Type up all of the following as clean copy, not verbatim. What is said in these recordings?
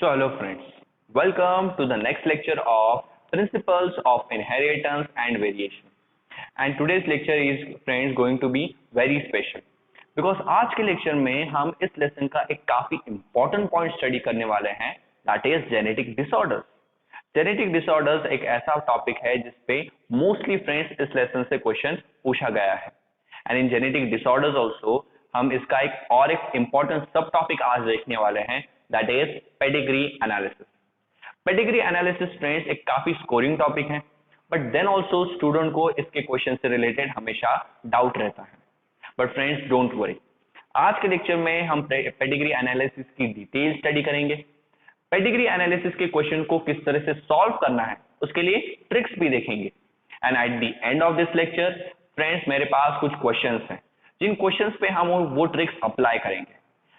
So hello friends, welcome to the next lecture of Principles of Inheritance and Variation. And today's lecture is friends going to be very special because आज के lecture में हम इस lesson का एक काफी important point study करने वाले हैं, that is genetic disorders. Genetic disorders एक ऐसा टॉपिक है जिसपे मोस्टली फ्रेंड्स इस लेसन से क्वेश्चन पूछा गया है and in genetic disorders also हम इसका एक इंपॉर्टेंट सब टॉपिक आज देखने वाले हैं, that is pedigree analysis. Pedigree analysis friends एक काफी स्कोरिंग टॉपिक है, बट देन आल्सो स्टूडेंट को इसके क्वेश्चन से रिलेटेड हमेशा डाउट रहता है. बट फ्रेंड्स डोंट वरी, आज के लेक्चर में हम पेडिग्री एनालिसिस की डिटेल स्टडी करेंगे. पेडिग्री एनालिसिस के क्वेश्चन को किस तरह से सॉल्व करना है उसके लिए ट्रिक्स भी देखेंगे. And at the end of this lecture friends मेरे पास कुछ क्वेश्चंस हैं जिन क्वेश्चंस पे हम वो ट्रिक्स अप्लाई करेंगे,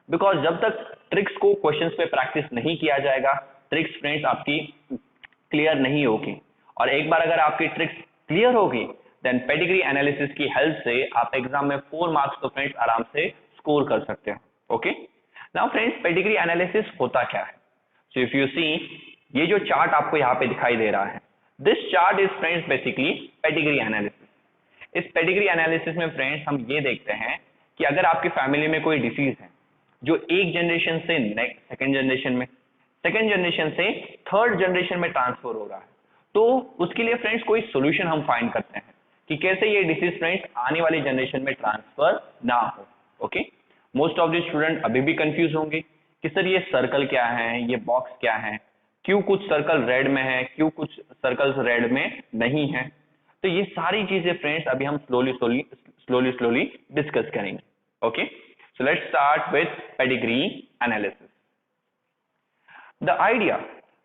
बिकॉज जब तक ट्रिक्स को क्वेश्चंस पे प्रैक्टिस नहीं किया जाएगा ट्रिक्स फ्रेंड्स आपकी क्लियर नहीं होगी. और एक बार अगर आपकी ट्रिक्स क्लियर होगी देन पेडिग्री एनालिसिस की हेल्प से आप एग्जाम में 4 मार्क्स तो फ्रेंड्स आराम से स्कोर कर सकते हैं. Okay, now friends pedigree analysis होता क्या है? So if you see, ये जो चार्ट आपको यहाँ पे दिखाई दे रहा है, this chart is friends basically pedigree analysis. इस पेडिग्री एनालिसिस में फ्रेंड्स हम ये देखते हैं कि अगर आपकी फैमिली में कोई डिसीज है जो एक जनरेशन से सेकंड जनरेशन में, सेकंड जनरेशन से थर्ड जनरेशन में ट्रांसफर हो रहा है, तो उसके लिए फ्रेंड्स कोई सोल्यूशन हम फाइंड करते हैं कि कैसे ये डिसीज फ्रेंड्स आने वाली जनरेशन में ट्रांसफर ना हो. Okay, most of the student अभी भी कंफ्यूज होंगे कि सर ये सर्कल क्या है, ये बॉक्स क्या है, क्यों कुछ सर्कल रेड में है, क्यों कुछ सर्कल्स रेड में नहीं है. तो ये सारी चीजें फ्रेंड्स अभी हम स्लोली डिस्कस करेंगे. Okay, so let's start with pedigree analysis. The idea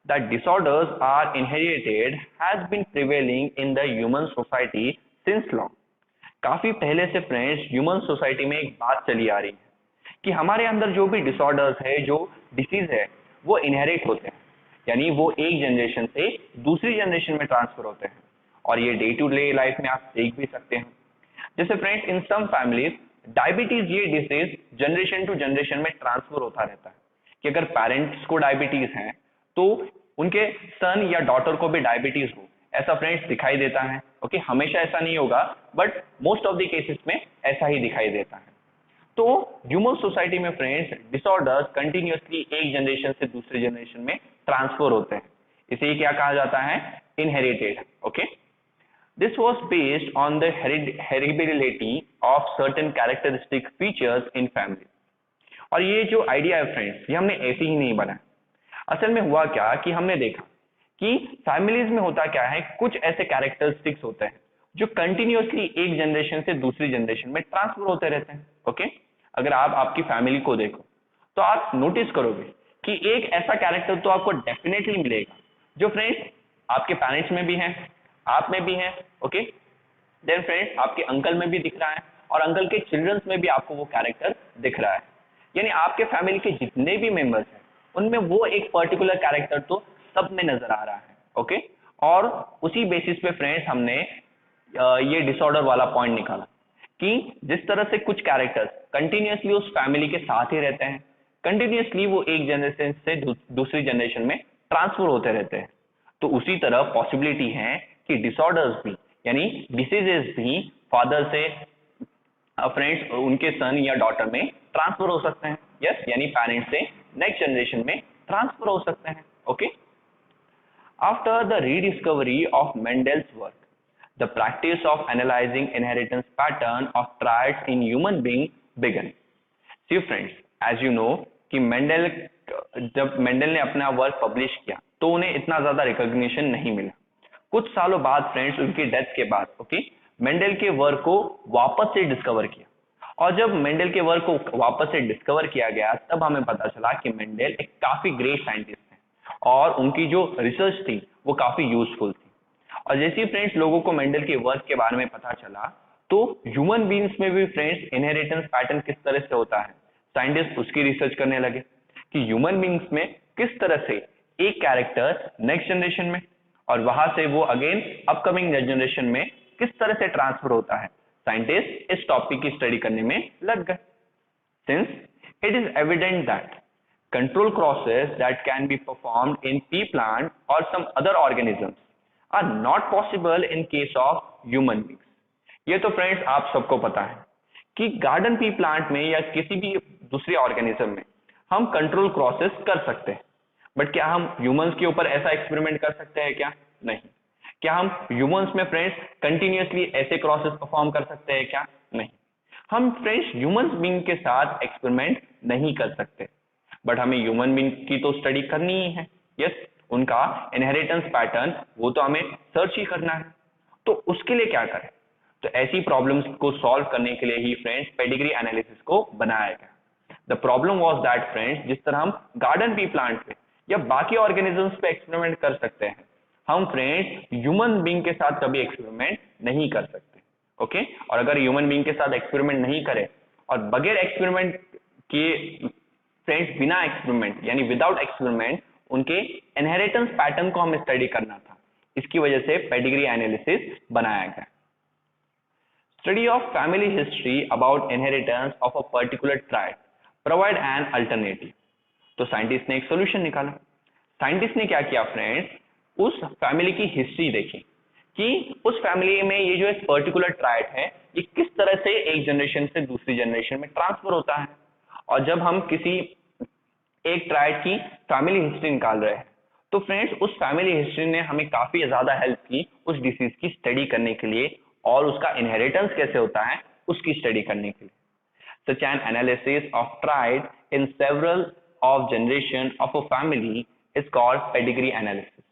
that disorders are inherited has been prevailing in the human society since long. काफी पहले से फ्रेंड्स ह्यूमन सोसाइटी में एक बात चली आ रही है कि हमारे अंदर जो भी डिसऑर्डर्स है, जो डिसीज है, वो इनहेरिट होते हैं, यानी वो एक जनरेशन से दूसरी जनरेशन में ट्रांसफर होते हैं. और ये डे टू डे लाइफ में आप देख भी सकते हैं. जैसे friends in some families diabetes ये डिसीज जनरेशन टू जनरेशन में ट्रांसफर होता रहता है कि अगर पेरेंट्स को डायबिटीज है तो उनके सन या डॉटर को भी डायबिटीज हो, ऐसा फ्रेंड्स दिखाई देता है. ओके, हमेशा ऐसा नहीं होगा but most of the cases में ऐसा ही दिखाई देता है. तो ह्यूमन सोसाइटी में फ्रेंड्स डिसऑर्डर्स कंटिन्यूअसली एक जनरेशन से दूसरे जनरेशन में ट्रांसफर होते हैं. इसे क्या कहा जाता है? Inherited. Okay, this was based on the heritability of certain characteristic features in family. और ये जो आइडिया है फ्रेंड्स ये हमने ऐसे ही नहीं बनाया. असल में हुआ क्या कि हमने देखा कि फैमिलीज में होता क्या है, कुछ ऐसे कैरेक्टरिस्टिक्स होते हैं जो कंटिन्यूअसली एक जनरेशन से दूसरी जनरेशन में ट्रांसफर होते रहते हैं. ओके, अगर आप आपकी फैमिली को देखो तो आप नोटिस करोगे कि एक ऐसा कैरेक्टर तो आपको डेफिनेटली मिलेगा जो फ्रेंड्स आपके पेरेंट्स में भी है, आप में भी है. ओके, देन फ्रेंड्स आपके अंकल में भी दिख रहा है और अंकल के चिल्ड्रंस में भी आपको वो कैरेक्टर दिख रहा है. यानी आपके फैमिली के जितने भी मेंबर्स हैं उनमें वो एक पर्टिकुलर कैरेक्टर तो सब में नजर आ रहा है. ओके, और उसी बेसिस पे फ्रेंड्स हमने ये डिसऑर्डर वाला पॉइंट निकाला कि जिस तरह से कुछ कैरेक्टर्स कंटिन्यूअसली उस फैमिली के साथ ही रहते हैं, कंटिन्यूअसली वो एक जनरेशन से दूसरी जनरेशन में ट्रांसफर होते रहते हैं, तो उसी तरह पॉसिबिलिटी है कि डिसऑर्डर्स भी यानी डिसीजेस भी फादर से फ्रेंड्स उनके सन या डॉटर में ट्रांसफर हो सकते हैं. यस, यानी पेरेंट्स से नेक्स्ट जनरेशन में ट्रांसफर हो सकते हैं. Okay, after the rediscovery of Mendel's work the practice of analyzing inheritance pattern of traits in human being began. See friends, as you know कि जब मेंडल ने अपना वर्क पब्लिश किया तो उन्हें इतना ज्यादा रिकॉग्निशन नहीं मिला. कुछ सालों बाद फ्रेंड्स उनकी डेथ के बाद ओके मेंडल के वर्क को वापस से डिस्कवर किया. और जब मेंडल के वर्क को वापस से डिस्कवर किया गया तब हमें पता चला कि मेंडल एक काफी ग्रेट साइंटिस्ट है और उनकी जो रिसर्च थी वो काफी यूजफुल थी. और जैसे ही फ्रेंड्स लोगों को मेंडल के वर्क के बारे में पता चला तो ह्यूमन बीइंग्स में भी फ्रेंड्स इनहेरिटेंस पैटर्न किस तरह से होता है, साइंटिस्ट उसकी रिसर्च करने लगे कि ह्यूमन बीइंग्स में किस तरह से एक कैरेक्टर नेक्स्ट जनरेशन में और वहां से वो अगेन अपकमिंग जनरेशन में किस तरह से ट्रांसफर होता है. साइंटिस्ट इस टॉपिक की स्टडी करने में लग गए. Since it is evident that control crosses that can be performed in pea plant or some other organisms are not possible in case of human beings. ये तो फ्रेंड्स आप सबको पता है कि गार्डन पी प्लांट में या किसी भी दूसरे ऑर्गेनिज्म में हम कंट्रोल क्रॉसेस कर सकते हैं, बट क्या हम ह्यूमंस के ऊपर ऐसा एक्सपेरिमेंट कर सकते हैं क्या? नहीं। क्या हम ह्यूमंस में फ्रेंड्स कंटिन्यूअसली ऐसे क्रॉसेस परफॉर्म कर सकते हैं क्या? नहीं। हम फ्रेंड्स ह्यूमंस बीइंग के साथ एक्सपेरिमेंट नहीं कर सकते, बट हमें ह्यूमन बीइंग की तो स्टडी करनी ही है। यस, उनका इनहेरिटेंस पैटर्न वो तो हमें सर्च ही करना है। तो उसके लिए क्या करें? तो ऐसी प्रॉब्लम्स को सॉल्व करने के लिए ही फ्रेंड्स पेडिग्री एनालिसिस को बनाया गया। The problem was that friends, जिस तरह हम गार्डन पी प्लांट पे या बाकी ऑर्गेनिजम्स पे एक्सपेरिमेंट कर सकते हैं, हम फ्रेंड्स ह्यूमन बीइंग के साथ कभी एक्सपेरिमेंट नहीं कर सकते। ओके, और अगर ह्यूमन बीइंग के साथ एक्सपेरिमेंट नहीं करें और बगैर एक्सपेरिमेंट किए फ्रेंड्स, बिना एक्सपेरिमेंट यानी विदाउट एक्सपेरिमेंट उनके इनहेरिटेंस पैटर्न को हमें स्टडी करना था, इसकी वजह से पेडिग्री एनालिसिस बनाया गया। Study of family history about inheritance of a particular tribe provide an alternative. तो साइंटिस्ट ने एक सोल्यूशन निकाला। साइंटिस्ट ने क्या किया फ्रेंड्स, उस फैमिली की हिस्ट्री देखी कि उस फैमिली में ये जो एक पर्टिकुलर ट्राइब है ये किस तरह से एक जनरेशन से दूसरी जनरेशन में ट्रांसफर होता है। और जब हम किसी एक ट्राइब की फैमिली हिस्ट्री निकाल रहे हैं तो फ्रेंड्स उस फैमिली हिस्ट्री ने हमें काफी ज्यादा हेल्प की उस डिसीज की स्टडी करने के लिए और उसका इनहेरिटेंस कैसे होता है उसकी स्टडी करने के लिए। Such an analysis of trait in several of generation of a family is called pedigree analysis.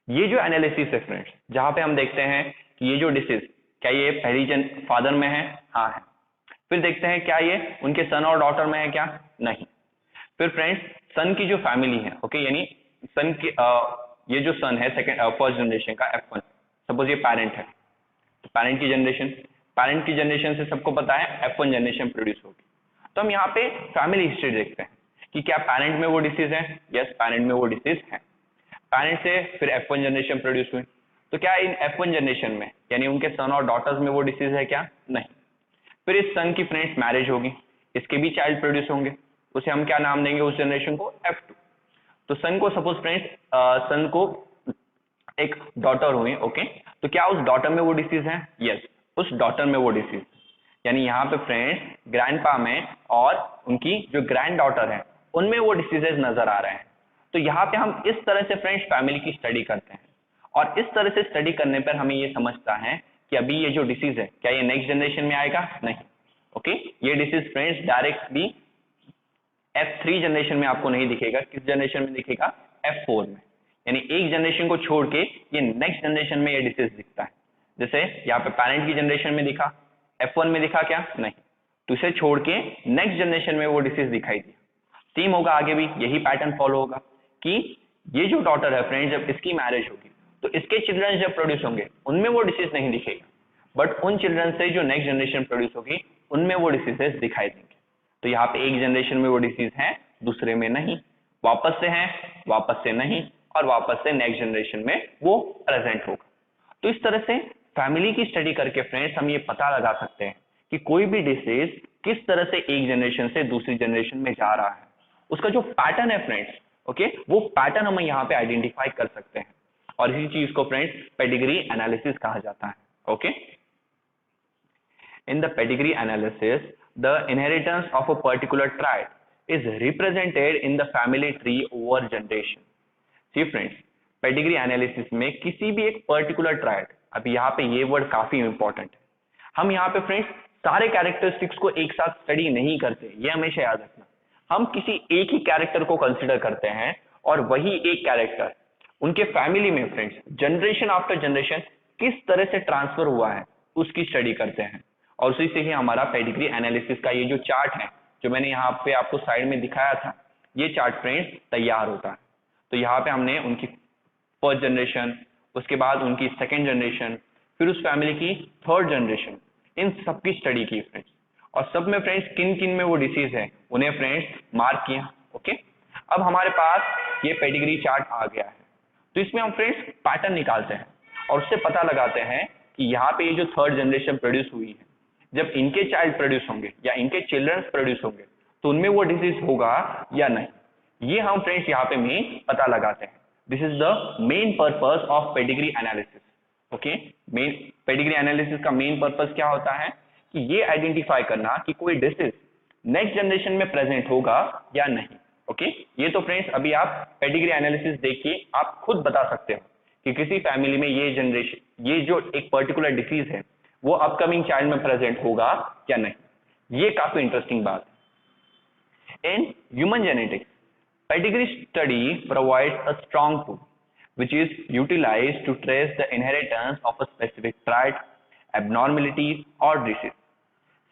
ये जो एनालिसिस है फ्रेंड्स, जहां पे हम देखते हैं कि ये जो डिसीज क्या ये पहली फादर में है? हाँ है। फिर देखते हैं क्या ये उनके सन और डॉटर में है क्या? नहीं। फिर फ्रेंड्स सन की जो फैमिली है, ओके, यानी सन की ये जो सन है सेकंड फर्स्ट जनरेशन का F1, सपोज ये पेरेंट है, तो पेरेंट की जनरेशन से सबको पता है F1 जनरेशन प्रोड्यूस होगी। तो हम यहाँ पे फैमिली हिस्ट्री देखते हैं कि क्या पेरेंट में वो डिसीज है? यस, पेरेंट में वो डिसीज है। पेरेंट से फिर F1 जनरेशन प्रोड्यूस हुई, तो क्या इन F1 जनरेशन में यानी उनके सन और डॉटर्स में वो डिसीज है क्या? नहीं। फिर इस सन की फ्रेंड्स मैरिज होगी, इसके भी चाइल्ड प्रोड्यूस होंगे, उसे हम क्या नाम देंगे उस जनरेशन को? F2। तो सन को सपोज फ्रेंड्स सन को एक डॉटर हुई, ओके, तो क्या उस डॉटर में वो डिसीज है? यस, उस डॉटर में वो डिसीज, यानी यहाँ पे फ्रेंड्स ग्रैंडपा में और उनकी जो ग्रैंड डॉटर है उनमें वो डिसीजेज नजर आ रहे हैं। तो यहाँ पे हम इस तरह से फ्रेंड्स फैमिली की स्टडी करते हैं और इस तरह से स्टडी करने पर हमें ये समझता है कि अभी ये जो डिसीज है क्या ये नेक्स्ट जनरेशन में आएगा? नहीं। ओके, ये disease friends directly F3 generation में आपको नहीं दिखेगा। किस जनरेशन में दिखेगा? F4 में, यानी एक जनरेशन को छोड़ के ये नेक्स्ट जनरेशन में ये डिसीज दिखता है। जैसे यहाँ पे पेरेंट की जनरेशन में दिखा, F1 में दिखा क्या? नहीं। तो इसे छोड़ के नेक्स्ट जनरेशन में वो डिसीज दिखाई दिया। सेम होगा आगे भी, यही पैटर्न फॉलो होगा कि ये जो डॉटर है फ्रेंड्स जब इसकी मैरिज होगी तो इसके चिल्ड्रन जब प्रोड्यूस होंगे उनमें वो डिसीज नहीं दिखेगा, बट उन चिल्ड्रन से जो नेक्स्ट जनरेशन प्रोड्यूस होगी उनमें वो डिसीजेस दिखाई देंगे। तो यहाँ पे एक जनरेशन में वो डिसीज है, दूसरे में नहीं, वापस से है, वापस से नहीं, और वापस से नेक्स्ट जनरेशन में वो प्रेजेंट होगा। तो इस तरह से फैमिली की स्टडी करके फ्रेंड्स हम ये पता लगा सकते हैं कि कोई भी डिसीज किस तरह से एक जनरेशन से दूसरी जनरेशन में जा रहा है, उसका जो पैटर्न है फ्रेंड्स, ओके, वो पैटर्न हम यहाँ पे आइडेंटिफाई कर सकते हैं और इसी चीज को फ्रेंड्स पेडिग्री एनालिसिस कहा जाता है। Okay, in the pedigree analysis the inheritance of a particular trait is represented in the family tree over generation. See friends, pedigree analysis में किसी भी एक पर्टिकुलर ट्राइट, अभी यहाँ पे ये वर्ड काफी इंपॉर्टेंट है, हम यहाँ पे फ्रेंड्स सारे कैरेक्टरिस्टिक्स को एक साथ स्टडी नहीं करते, ये हमेशा याद रखना। हम किसी एक ही कैरेक्टर को कंसिडर करते हैं और वही एक कैरेक्टर उनके फैमिली में फ्रेंड्स जनरेशन आफ्टर जनरेशन किस तरह से ट्रांसफर हुआ है उसकी स्टडी करते हैं, और उसी से ही हमारा पेडिग्री एनालिसिस का ये जो चार्ट है जो मैंने यहाँ पे आपको साइड में दिखाया था, ये चार्ट फ्रेंड्स तैयार होता है। तो यहाँ पे हमने उनकी फर्स्ट जनरेशन, उसके बाद उनकी सेकेंड जनरेशन, फिर उस फैमिली की थर्ड जनरेशन, इन सबकी स्टडी की फ्रेंड्स, और सब में फ्रेंड्स किन किन में वो डिसीज है उन्हें फ्रेंड्स मार्क किया। ओके, अब हमारे पास ये पेडिग्री चार्ट आ गया है, तो इसमें हम फ्रेंड्स पैटर्न निकालते हैं और उससे पता लगाते हैं कि यहाँ पे ये जो थर्ड जनरेशन प्रोड्यूस हुई है, जब इनके चाइल्ड प्रोड्यूस होंगे या इनके चिल्ड्रंस प्रोड्यूस होंगे तो उनमें वो डिसीज होगा या नहीं। ये हम फ्रेंड्स यहाँ पे मेन पता लगाते हैं। This is the main purpose of pedigree analysis. Okay, main pedigree analysis का मेन पर्पस क्या होता है कि ये आइडेंटिफाई करना कि कोई डिसीज नेक्स्ट जनरेशन में प्रेजेंट होगा या नहीं। ओके, ये तो फ्रेंड्स अभी आप पेडिग्री एनालिसिस देखिए आप खुद बता सकते हो कि किसी फैमिली में ये जो एक पर्टिकुलर डिसीज है वो अपकमिंग चाइल्ड में प्रेजेंट होगा या नहीं। ये काफी इंटरेस्टिंग बात है। In human genetics, pedigree study provides a strong tool which is utilized to trace the inheritance of a specific trait, abnormalities or disease.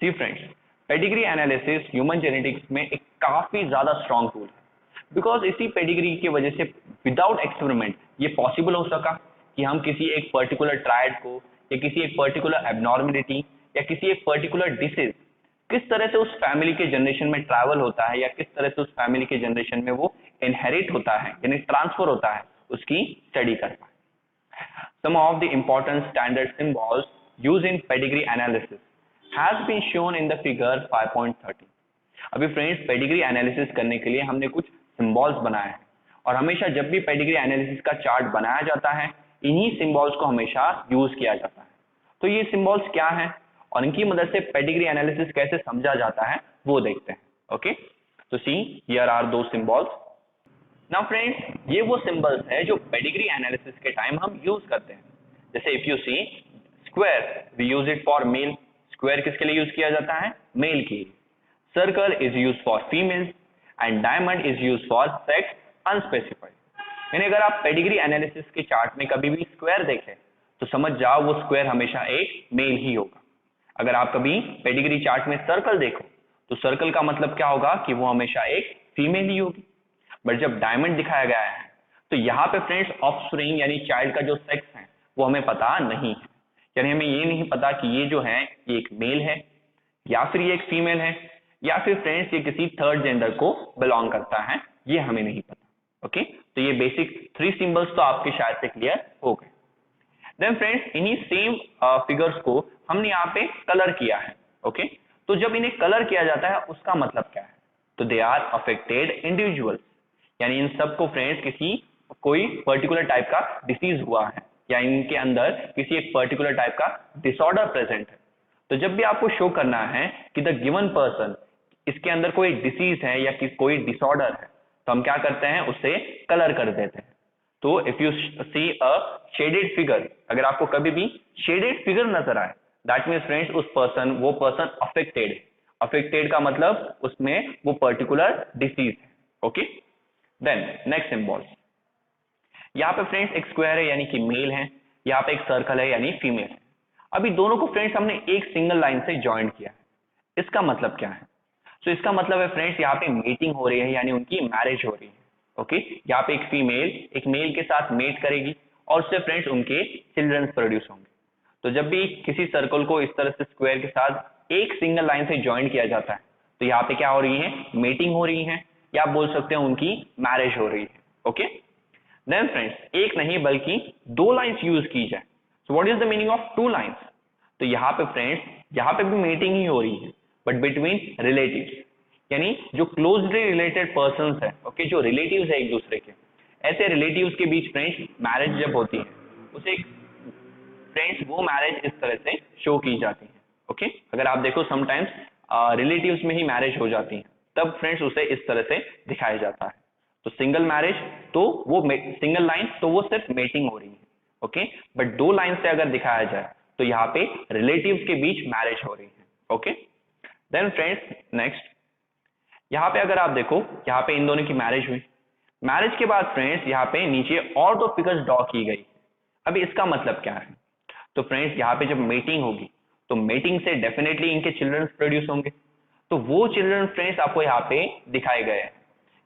See friends, pedigree analysis human genetics में एक काफी ज्यादा strong tool है because इसी pedigree की वजह से without experiment ये possible हो सका कि हम किसी एक particular trait को या किसी एक particular abnormality या किसी एक particular disease किस तरह से उस फैमिली के जनरेशन में ट्रैवल होता है या किस तरह से उस फैमिली के जनरेशन में वो इनहेरिट होता है यानी ट्रांसफर होता है, उसकी स्टडी कर पाए। Some of the important standard symbols used in pedigree analysis has been shown in the figure 5.13। अभी फ्रेंड्स पेडिग्री एनालिसिस करने के लिए हमने कुछ सिंबल्स बनाए हैं और हमेशा जब भी पेडिग्री एनालिसिस का चार्ट बनाया जाता है इन्हीं सिंबल्स को हमेशा यूज किया जाता है। तो ये सिंबल्स क्या हैं और इनकी मदद से पेडिग्री एनालिसिस कैसे समझा जाता है वो देखते हैं। ओके, तो सी हियर आर दो सिंबल्स। नाउ फ्रेंड्स ये वो सिंबल्स है जो पेडिग्री एनालिसिस के टाइम हम यूज करते हैं। जैसे if you see square, we use it for male. Square किसके लिए यूज किया जाता है? मेल के लिए। Circle is use for female and diamond is use for sex unspecified. यानी अगर आप पेडिग्री एनालिसिस के चार्ट में कभी भी स्क्वायर देखें तो समझ जाओ वो स्क्वायर हमेशा एक मेल ही होगा। अगर आप कभी पेडिग्री चार्ट में सर्कल देखो तो सर्कल का मतलब क्या होगा कि वो हमेशा एक फीमेल ही होगी। बट जब डायमंड दिखाया गया है तो यहाँ पे फ्रेंड्स ऑफस्प्रिंग यानी चाइल्ड का जो सेक्स है वो हमें पता नहीं है, यानी हमें ये नहीं पता कि ये जो है ये एक मेल है या फिर ये एक फीमेल है या फिर फ्रेंड्स ये किसी थर्ड जेंडर को बिलोंग करता है, ये हमें नहीं पता। ओके, तो ये बेसिक 3 सिंबल्स तो आपके शायद से क्लियर हो गए। देन फ्रेंड्स इन्हीं सेम फिगर्स को हमने यहाँ पे कलर किया है। ओके, तो जब इन्हें कलर किया जाता है उसका मतलब क्या है? तो दे आर अफेक्टेड इंडिविजुअल्स, यानी इन सबको फ्रेंड्स किसी कोई पर्टिकुलर टाइप का डिसीज हुआ है या इनके अंदर किसी एक पर्टिकुलर टाइप का डिसऑर्डर प्रेजेंट है। तो जब भी आपको शो करना है कि द गिवन पर्सन इसके अंदर कोई डिसीज है या कोई डिसऑर्डर है तो हम क्या करते हैं, उसे कलर कर देते हैं। तो if you see a shaded figure, अगर आपको कभी भी शेडेड फिगर नजर आए दैट मीन्स फ्रेंड्स वो पर्सन अफेक्टेड है। अफेक्टेड का मतलब उसमें वो पर्टिकुलर डिसीज है। ओके, देन नेक्स्ट सिंबल, यहाँ पे फ्रेंड्स एक स्क्वायर है यानी कि मेल है, यहाँ पे एक सर्कल है यानी फीमेल है। अभी दोनों को फ्रेंड्स हमने एक सिंगल लाइन से ज्वाइंट किया है। इसका मतलब क्या है? तो इसका मतलब है फ्रेंड्स यहाँ पे मीटिंग हो रही है यानी उनकी मैरिज हो रही है। ओके, यहाँ पे एक फीमेल एक मेल के साथ मेट करेगी और उससे फ्रेंड्स उनके चिल्ड्रंस प्रोड्यूस होंगे। तो जब भी किसी सर्कल को इस तरह से स्क्वायर के साथ एक सिंगल लाइन से ज्वाइंट किया जाता है तो यहाँ पे क्या हो रही है? मीटिंग हो रही है या आप बोल सकते हैं उनकी मैरिज हो रही है। ओके, देन फ्रेंड्स एक नहीं बल्कि 2 लाइंस यूज की जाए। So what is the meaning of 2 lines? तो यहाँ पे फ्रेंड्स यहाँ पे भी मीटिंग ही हो रही है बट बिटवीन रिलेटिव्स, यानी जो क्लोजली रिलेटेड पर्संस है। ओके, जो रिलेटिव्स है एक दूसरे के, ऐसे रिलेटिव्स के बीच फ्रेंड्स मैरिज जब होती है उसे फ्रेंड्स वो मैरिज इस तरह से शो की जाती है। ओके, अगर आप देखो समटाइम्स रिलेटिव्स में ही मैरिज हो जाती है तब फ्रेंड्स उसे इस तरह से दिखाया जाता है। तो सिंगल मैरिज तो वो सिंगल लाइन तो वो सिर्फ मेटिंग हो रही है। ओके, बट 2 लाइन से अगर दिखाया जाए तो यहाँ पे रिलेटिव्स के बीच मैरिज हो रही है। ओके, देन फ्रेंड्स नेक्स्ट यहाँ पे अगर आप देखो यहाँ पे इन दोनों की मैरिज हुई। मैरिज के बाद फ्रेंड्स यहाँ पे नीचे और 2 फिगर्स ड्रॉ की गई। अभी इसका मतलब क्या है? तो फ्रेंड्स यहाँ पे जब मीटिंग होगी तो मीटिंग से डेफिनेटली इनके चिल्ड्रंस प्रोड्यूस होंगे। तो वो चिल्ड्रन फ्रेंड्स आपको यहाँ पे दिखाए गए हैं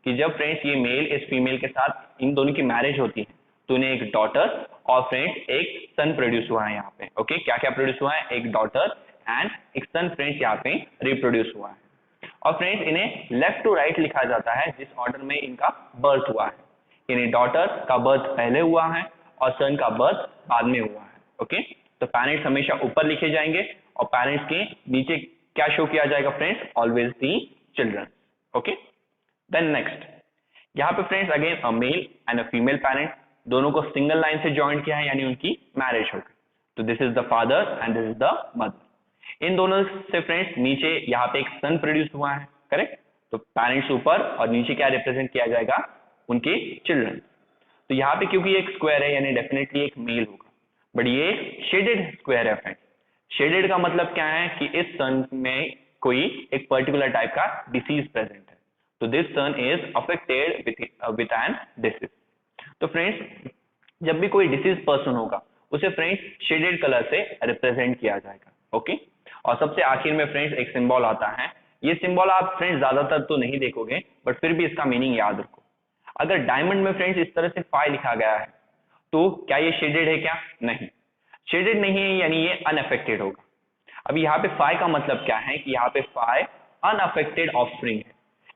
कि जब फ्रेंड्स ये मेल इस फीमेल के साथ इन दोनों की मैरिज होती है तो इन्हें एक डॉटर और फ्रेंड्स एक सन प्रोड्यूस हुआ है यहाँ पे। ओके, क्या क्या प्रोड्यूस हुआ है? एक डॉटर एंड एक सन फ्रेंड्स यहाँ पे रिप्रोड्यूस हुआ है। और फ्रेंड्स इन्हें लेफ्ट टू राइट लिखा जाता है जिस ऑर्डर में इनका बर्थ हुआ है, यानी डॉटर का बर्थ पहले हुआ है और सन का बर्थ बाद में हुआ है। ओके, तो पेरेंट्स हमेशा ऊपर लिखे जाएंगे और पेरेंट्स के नीचे क्या शो किया जाएगा friends? Always the children. Okay, then next यहाँ पे friends again a male and a female parent, दोनों को सिंगल लाइन से ज्वाइन किया है, यानी उनकी मैरिज हो गई। तो this is the father and this is the mother. इन दोनों से फ्रेंड्स नीचे यहाँ पे एक सन प्रोड्यूस हुआ है, करेक्ट। तो पेरेंट्स ऊपर और नीचे क्या रिप्रेजेंट किया जाएगा, उनके चिल्ड्रन। तो यहाँ पे क्योंकि एक स्क्वायर है यानी डेफिनेटली एक मेल होगा, बट ये शेडेड स्क्वायर है फ्रेंड्स। शेडेड का मतलब क्या है कि इस सन में कोई एक पर्टिकुलर टाइप का डिसीज प्रेजेंट है, तो this son is affected with an disease. तो फ्रेंड्स जब भी कोई डिसीज पर्सन होगा उसे फ्रेंड्स शेडेड कलर से रिप्रेजेंट किया जाएगा, ओके। और सबसे आखिर में फ्रेंड्स एक सिंबल आता है, ये सिंबल आप फ्रेंड्स ज्यादातर तो नहीं देखोगे, बट फिर भी इसका मीनिंग याद रखो। अगर डायमंड में फ्रेंड्स इस तरह से फाई लिखा गया है, तो क्या ये शेडेड है क्या, नहीं, शेडेड नहीं है, यानी ये अनअफेक्टेड होगा। अभी यहाँ पे फाई का मतलब क्या है कि यहाँ पे फाई अनअफेक्टेड ऑफस्प्रिंग है,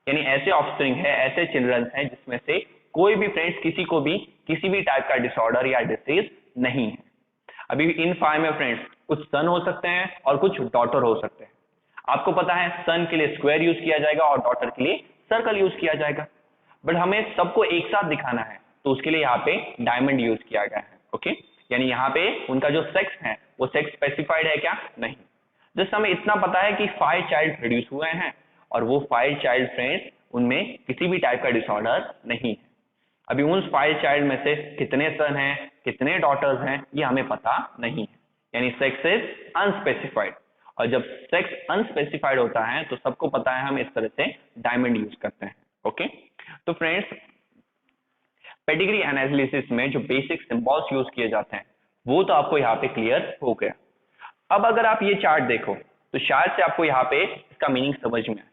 यानी ऐसे ऑफस्प्रिंग है, ऐसे चिल्ड्रंस हैं जिसमें से कोई भी फ्रेंड्स किसी को भी किसी भी टाइप का डिसऑर्डर या डिसीज नहीं है। अभी इन फाई में फ्रेंड्स कुछ सन हो सकते हैं और कुछ डॉटर हो सकते हैं। आपको पता है सन के लिए स्क्वायर यूज किया जाएगा और डॉटर के लिए सर्कल यूज किया जाएगा, बट हमें सबको एक साथ दिखाना है, तो उसके लिए यहाँ पे डायमंड यूज किया गया है, ओके। यानी यहाँ पे उनका जो सेक्स है वो सेक्स स्पेसिफाइड है क्या, नहीं। जस्ट हमें इतना पता है कि 5 चाइल्ड प्रोड्यूस हुए हैं और वो 5 चाइल्ड फ्रेंड्स उनमें किसी भी टाइप का डिसऑर्डर नहीं है। अभी उन 5 चाइल्ड में से कितने सन हैं, कितने डॉटर्स हैं, ये हमें पता नहीं है, यानी सेक्स इज अनस्पेसिफाइड। और जब सेक्स अनस्पेसिफाइड होता है तो सबको पता है हम इस तरह से डायमंड यूज करते हैं, ओके। तो फ्रेंड्स पेडिग्री एनालिसिस में जो बेसिक सिंबल्स यूज किए जाते हैं वो तो आपको यहाँ पे क्लियर हो गया। अब अगर आप ये चार्ट देखो तो शायद से आपको यहाँ पे इसका मीनिंग समझ में आए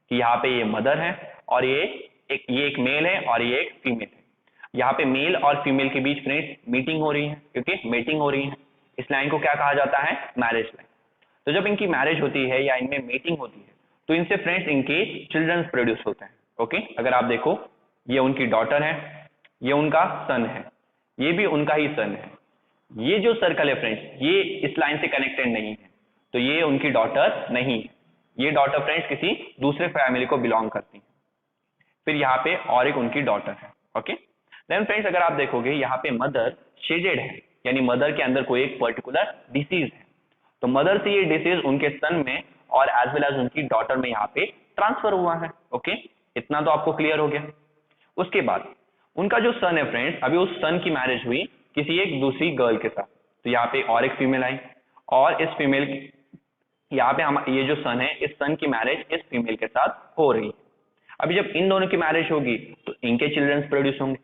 कि यहाँ पे ये मदर है और ये एक मेल है और ये एक फीमेल है। यहाँ पे मेल और फीमेल के बीच फ्रेंड्स मीटिंग हो रही है, क्योंकि मीटिंग हो रही है। इस लाइन को क्या कहा जाता है, मैरिज लाइन। तो जब इनकी मैरिज होती है या इनमें मीटिंग होती है तो इनसे फ्रेंड्स इनके चिल्ड्रंस प्रोड्यूस होते हैं, ओके। अगर आप देखो ये उनकी डॉटर है, ये उनका सन है, ये भी उनका ही सन है। ये जो सर्कल है फ्रेंड्स ये इस लाइन से कनेक्टेड नहीं है, तो ये उनकी डॉटर नहीं है। ये डॉटर फ्रेंड्स किसी दूसरे फैमिली को बिलोंग करती है। फिर यहाँ पे और एक उनकी डॉटर है, ओके। देन फ्रेंड्स अगर आप देखोगे यहाँ पे मदर शेडेड है, यानी मदर के अंदर कोई एक पर्टिकुलर डिसीज है, तो मदर से ये डिसीज उनके सन में और एज वेल एज उनकी डॉटर में यहाँ पे ट्रांसफर हुआ है, ओके। इतना तो आपको क्लियर हो गया। उसके बाद उनका जो सन है फ्रेंड्स, अभी उस सन की मैरिज हुई किसी एक दूसरी गर्ल के साथ, तो यहाँ पे और एक फीमेल आई और इस फीमेल यहाँ पे हम ये जो सन है इस सन की मैरिज इस फीमेल के साथ हो रही है। अभी जब इन दोनों की मैरिज होगी तो इनके चिल्ड्रंस प्रोड्यूस होंगे,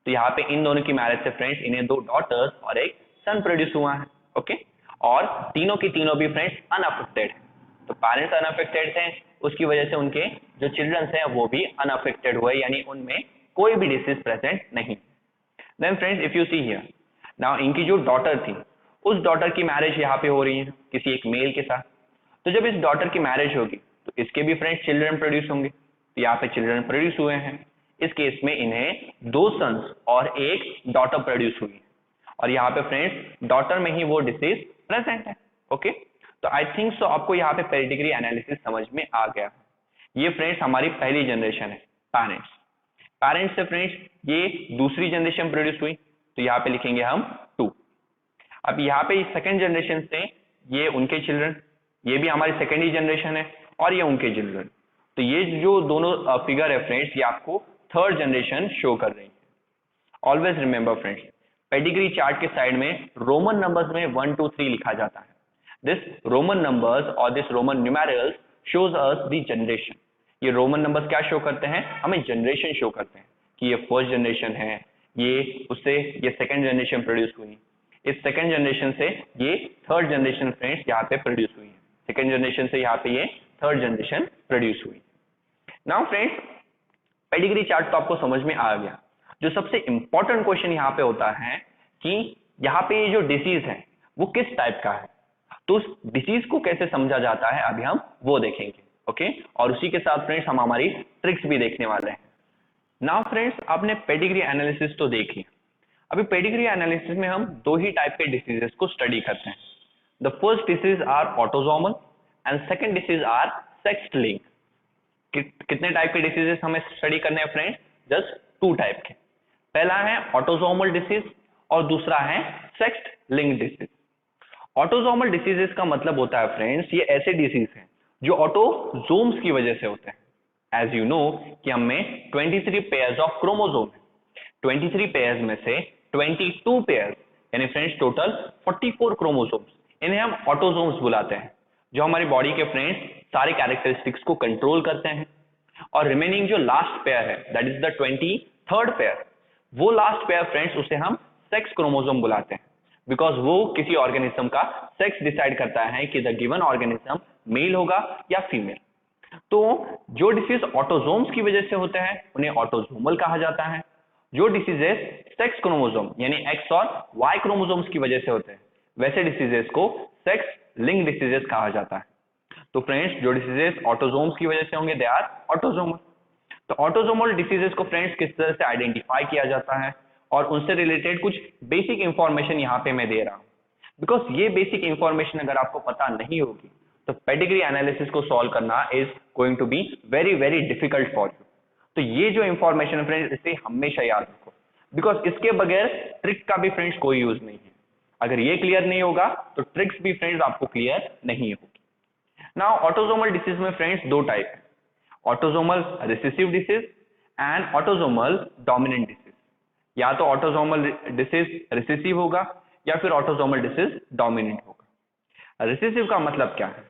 तो यहाँ पे इन दोनों की मैरिज से फ्रेंड्स इन्हें 2 डॉटर्स और एक सन प्रोड्यूस हुआ है, ओके। और तीनों की तीनों भी फ्रेंड्स अनअफेक्टेड है, तो पेरेंट्स अनअफेक्टेड थे, उसकी वजह से उनके जो चिल्ड्रंस हैं वो भी अनअफेक्टेड हुए, यानी उनमें कोई भी डिसीज प्रेजेंट नहीं। Then friends if you see here now, इनकी जो डॉटर थी उस डॉटर की मैरिज यहाँ पे हो रही है किसी एक मेल के साथ। तो जब इस डॉटर की मैरिज होगी तो इसके भी फ्रेंड्स चिल्ड्रन प्रोड्यूस होंगे, तो यहाँ पे चिल्ड्रन प्रोड्यूस हुए हैं। इस केस में इन्हें 2 सन्स और एक डॉटर प्रोड्यूस हुई, और यहाँ पे फ्रेंड्स डॉटर में ही वो डिसीज प्रेजेंट है, ओके। तो आई थिंक सो आपको यहाँ पे पेडिग्री एनालिसिस समझ में आ गया। ये फ्रेंड्स हमारी पहली जनरेशन है, पेरेंट्स। पेरेंट्स से फ्रेंड्स ये दूसरी जनरेशन प्रोड्यूस हुई, तो यहाँ पे लिखेंगे हम 2। अब यहाँ पे सेकंड जनरेशन से ये उनके चिल्ड्रन, ये भी हमारी सेकेंड ही जनरेशन है, और ये उनके चिल्ड्रन। तो ये जो दोनों फिगर है फ्रेंड्स ये आपको थर्ड जनरेशन शो कर रही है। Always remember friends, pedigree chart के साइड में रोमन नंबर्स में 1 2 3 लिखा जाता है। दिस रोमन नंबर्स और this Roman numericals shows us the generation. ये रोमन नंबर्स क्या शो करते हैं, हमें जनरेशन शो करते हैं कि ये फर्स्ट जनरेशन है, ये उससे ये सेकंड जनरेशन प्रोड्यूस हुई, इस सेकंड जनरेशन से ये थर्ड जनरेशन फ्रेंड्स यहाँ पे प्रोड्यूस हुई है, सेकंड जनरेशन से यहाँ पे ये थर्ड जनरेशन प्रोड्यूस हुई। नाउ फ्रेंड्स पेडिग्री चार्ट तो आपको समझ में आ गया। जो सबसे इंपॉर्टेंट क्वेश्चन यहाँ पे होता है कि यहाँ पे ये जो डिसीज है वो किस टाइप का है, तो उस डिसीज को कैसे समझा जाता है अभी हम वो देखेंगे, ओके। और उसी के साथ फ्रेंड्स हम हमारी ट्रिक्स भी देखने वाले हैं। नाउ फ्रेंड्स आपने पेडिग्री एनालिसिस तो देख लिया। अभी पेडिग्री एनालिसिस में हम 2 ही टाइप के डिसीजेस को स्टडी करते हैं। The first disease are autosomal and second disease are sex link. कितने टाइप के डिसीजेस हमें स्टडी करने हैं फ्रेंड्स, जस्ट टू टाइप के। पहला है ऑटोसोमल डिसीज और दूसरा है sex linked disease. Autosomal diseases का मतलब होता है फ्रेंड्स, ये ऐसे डिसीज हैं जो ऑटोजोम्स की वजह से होते हैं। एज यू नो कि हम में 23 पेयर्स ऑफ क्रोमोसोम है। 23 पेयर्स में से 22 पेयर्स यानी फ्रेंड्स टोटल 44 क्रोमोसोम्स, इन्हें हम ऑटोजोम्स बुलाते हैं, जो हमारी बॉडी के फ्रेंड्स सारे कैरेक्टरिस्टिक्स को कंट्रोल करते हैं। और रिमेनिंग जो लास्ट पेयर है that is the 23rd pair, वो लास्ट पेयर फ्रेंड्स उसे हम सेक्स क्रोमोसोम बुलाते हैं, बिकॉज वो किसी ऑर्गेनिज्म का सेक्स डिसाइड करता है कि द गिवन ऑर्गेनिज्म मेल होगा या फीमेल। तो जो डिसीज ऑटोजोम्स की वजह से होते हैं उन्हें ऑटोजोमल कहा जाता है। जो डिसीजेस सेक्स क्रोमोसोम यानी एक्स और वाई क्रोमोसोम्स की वजह से होते हैं वैसे डिसीजेस को सेक्स लिंक डिसीजेस कहा जाता है। तो फ्रेंड्स जो डिसीजेस ऑटोजोम्स की वजह से होंगे दे आर ऑटोजोमल। तो ऑटोजोमल डिसीजेस को फ्रेंड्स किस तरह से आइडेंटिफाई किया जाता है और उनसे रिलेटेड कुछ बेसिक इंफॉर्मेशन यहाँ पे मैं दे रहा हूँ, बिकॉज ये बेसिक इंफॉर्मेशन अगर आपको पता नहीं होगी तो पेडिग्री एनालिसिस को सॉल्व करना is going to be very very difficult for you. तो ये जो इंफॉर्मेशन है फ्रेंड्स इसे हमेशा याद रखो, बिकॉज इसके बगैर ट्रिक का भी फ्रेंड्स कोई यूज नहीं है। अगर ये क्लियर नहीं होगा तो ट्रिक्स भी फ्रेंड्स आपको क्लियर नहीं होगी। नाउ ऑटोसोमल डिसीज में फ्रेंड्स दो टाइप है, autosomal recessive disease and autosomal dominant disease. या तो ऑटोसोमल डिसीज रिसेसिव होगा या फिर ऑटोसोमल डिसीज डोमिनेंट होगा। रिसेसिव का मतलब क्या है?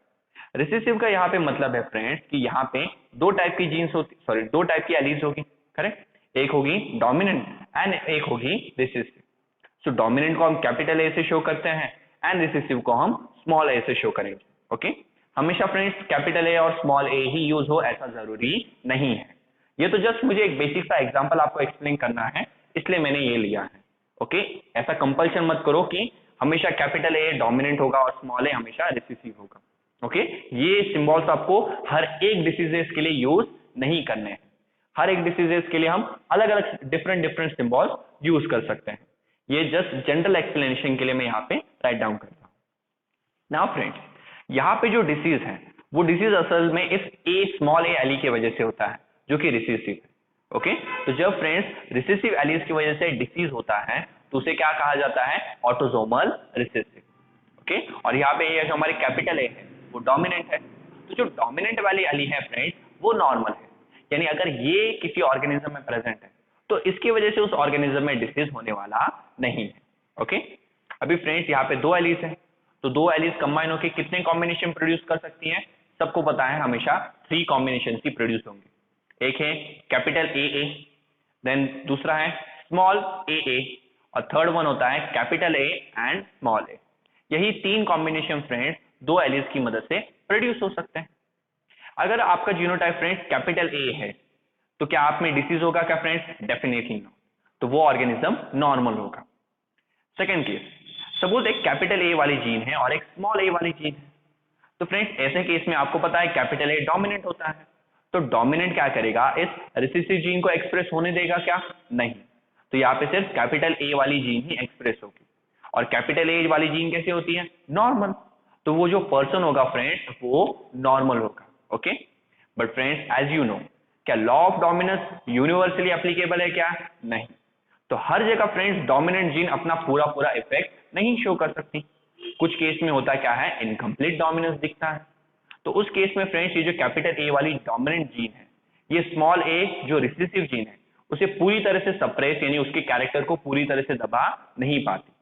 रिसेसिव का यहाँ पे मतलब है फ्रेंड्स कि यहाँ पे दो टाइप की जीन्स होती, सॉरी दो टाइप की एलीज होगी, करेक्ट। एक होगी डोमिनेंट एंड एक होगी रिसेसिव। सो डोमिनेंट को हम कैपिटल ए से शो करते हैं एंड रिसेसिव को हम स्मॉल ए से शो करेंगे। ओके हमेशा फ्रेंड्स कैपिटल ए और स्मॉल ए ही यूज हो ऐसा जरूरी नहीं है। ये तो जस्ट मुझे एक बेसिक सा एग्जांपल आपको एक्सप्लेन करना है, इसलिए मैंने ये लिया है। ओके ऐसा कंपल्शन मत करो कि हमेशा कैपिटल ए डोमिनेंट होगा और स्मॉल ए हमेशा रिसेसिव होगा। ओके ये सिंबल्स आपको हर एक डिसीजेस के लिए यूज नहीं करने हैं। हर एक डिसीजेस के लिए हम अलग अलग डिफरेंट सिंबल्स यूज कर सकते हैं। ये जस्ट जनरल एक्सप्लेनेशन के लिए मैं यहाँ पे राइट डाउन करता हूँ। नाउ फ्रेंड्स यहाँ पे जो डिसीज है वो डिसीज असल में इस ए स्मॉल ए एली की वजह से होता है जो कि रिसेसिव है। ओके तो जब फ्रेंड्स रिसेसिव एलीज की वजह से डिसीज होता है तो उसे क्या कहा जाता है? Autosomal recessive. ओके और यहाँ पे ये जो हमारी कैपिटल ए है वो डोमिनेंट है। तो जो डोमिनेंट वाली एली है फ्रेंड्स वो नॉर्मल है, यानी अगर ये किसी ऑर्गेनिज्म में प्रेजेंट है तो इसकी वजह से उस ऑर्गेनिज्म में डिसीज होने वाला नहीं है। ओके अभी फ्रेंड्स यहाँ पे दो एलीज हैं, तो दो एलीज कंबाइन होकर कितने कॉम्बिनेशन प्रोड्यूस कर सकती हैं? सबको पता है हमेशा 3 कॉम्बिनेशन ही प्रोड्यूस होंगे। एक है कैपिटल ए, देन दूसरा है स्मॉल ए और थर्ड वन होता है कैपिटल ए एंड स्मॉल ए। यही 3 कॉम्बिनेशन फ्रेंड्स दो एलीज की मदद से प्रोड्यूस हो सकते हैं। अगर आपका जीनोटाइप फ्रेंड्स कैपिटल ए है तो क्या आप में डिसीज होगा क्या फ्रेंड्स? डेफिनेटली नो, तो वो ऑर्गेनिज्म नॉर्मल होगा। सेकेंड केस, सपोज एक कैपिटल ए वाली जीन है और एक स्मॉल ए वाली जीन है, तो फ्रेंड्स ऐसे केस में आपको पता है कैपिटल ए डोमिनेंट होता है, तो डोमिनेंट क्या करेगा? इस रिसेसिव जीन को एक्सप्रेस होने देगा क्या? नहीं। तो यहाँ पे सिर्फ कैपिटल ए वाली जीन ही एक्सप्रेस होगी। और कैपिटल ए वाली जीन कैसे होती है? नॉर्मल। तो वो जो पर्सन होगा फ्रेंड्स वो नॉर्मल होगा। Okay but friends as you know क्या law of dominance universally applicable है क्या? नहीं। तो हर जगह फ्रेंड्स डोमिनेंट जीन अपना पूरा इफेक्ट नहीं शो कर सकती। कुछ केस में होता क्या है? इनकम्प्लीट डोमिनेंस दिखता है। तो उस केस में फ्रेंड्स ये जो कैपिटल ए वाली डोमिनेंट जीन है ये स्मॉल ए जो रिसेसिव जीन है उसे पूरी तरह से सप्रेस यानी उसके कैरेक्टर को पूरी तरह से दबा नहीं पाती,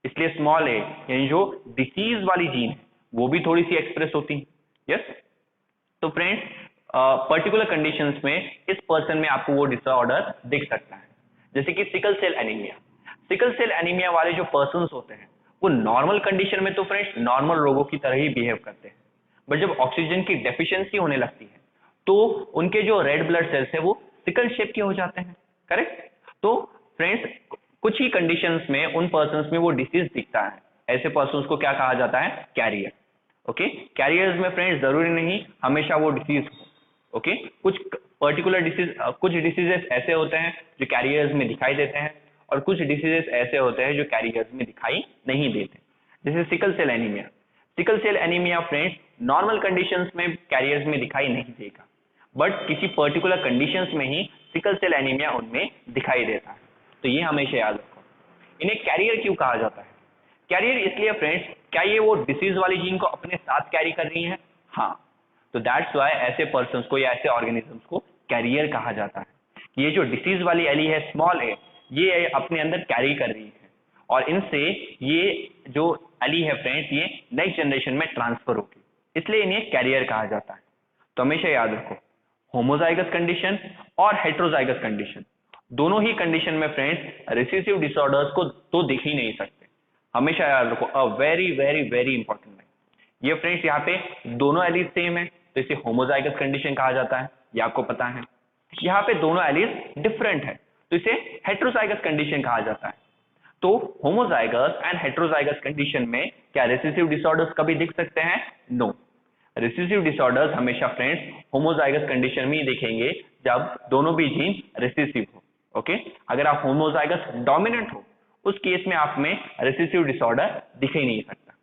इसलिए स्मॉल ए यानी जो डिसीज वाली जीन है वो भी थोड़ी सी एक्सप्रेस होती है। यस तो फ्रेंड्स पर्टिकुलर कंडीशंस में इस पर्सन में आपको वो डिसऑर्डर दिख सकता है, जैसे कि sickle cell anaemia. Sickle cell anaemia वाले जो पर्सन्स होते हैं वो नॉर्मल कंडीशन में तो फ्रेंड्स नॉर्मल लोगों की तरह ही बिहेव करते हैं, बट जब ऑक्सीजन की डेफिशिएंसी होने लगती है तो उनके जो रेड ब्लड सेल्स है वो सिकल शेप के हो जाते हैं। करेक्ट। तो फ्रेंड्स कुछ ही कंडीशंस में उन पर्सन्स में वो डिसीज दिखता है, ऐसे पर्सन्स को क्या कहा जाता है? कैरियर। ओके कैरियर्स में फ्रेंड्स जरूरी नहीं हमेशा वो डिसीज हो। ओके कुछ पर्टिकुलर डिसीज, कुछ डिसीजेस ऐसे होते हैं जो कैरियर्स में दिखाई देते हैं और कुछ डिसीजेस ऐसे होते हैं जो कैरियर्स में दिखाई नहीं देते, जैसे sickle cell anaemia. Sickle cell anaemia friends normal conditions में कैरियर्स में दिखाई नहीं देगा, बट किसी पर्टिकुलर कंडीशंस में ही सिकल सेल एनीमिया उनमें दिखाई देता है। तो ये हमेशा याद रखो। इन्हें कैरियर क्यों कहा जाता है? कैरियर इसलिए फ्रेंड्स, क्या ये वो डिसीज वाली जीन को अपने साथ कैरी कर रही है? हाँ, तो दैट्स वाई ऐसे पर्सन को या ऐसे ऑर्गेनिजम्स को कैरियर कहा जाता है कि ये जो डिसीज वाली एली है स्मॉल ए, ये अपने अंदर कैरी कर रही है और इनसे ये जो एली है फ्रेंड्स ये नेक्स्ट जनरेशन में ट्रांसफर होगी, इसलिए इन्हें कैरियर कहा जाता है। तो हमेशा याद रखो, होमोजाइगस कंडीशन और हेट्रोजाइगस कंडीशन, दोनों ही कंडीशन में फ्रेंड्स रिसेसिव डिसऑर्डर्स को तो दिख ही नहीं सकते। हमेशा याद रखो, a very very very important है ये फ्रेंड्स। यहाँ पे दोनों एलीज सेम है तो इसे होमोजाइगस कंडीशन कहा जाता है, ये आपको पता है। यहाँ पे दोनों एलीज डिफरेंट है तो इसे हेट्रोजाइगस कंडीशन कहा जाता है। तो होमोजाइगस एंड हेट्रोजाइगस कंडीशन में क्या रिसेसिव डिसऑर्डर्स कभी दिख सकते हैं? नो, रिसेसिव डिसऑर्डर्स हमेशा फ्रेंड्स होमोजाइगस कंडीशन में ही दिखेंगे जब दोनों भी जीन रिसेसिव हो। ओके, अगर आप होमोजाइगस डोमिनेंट हो उस केस में आप में रिसेसिव डिसऑर्डर दिख ही नहीं सकता।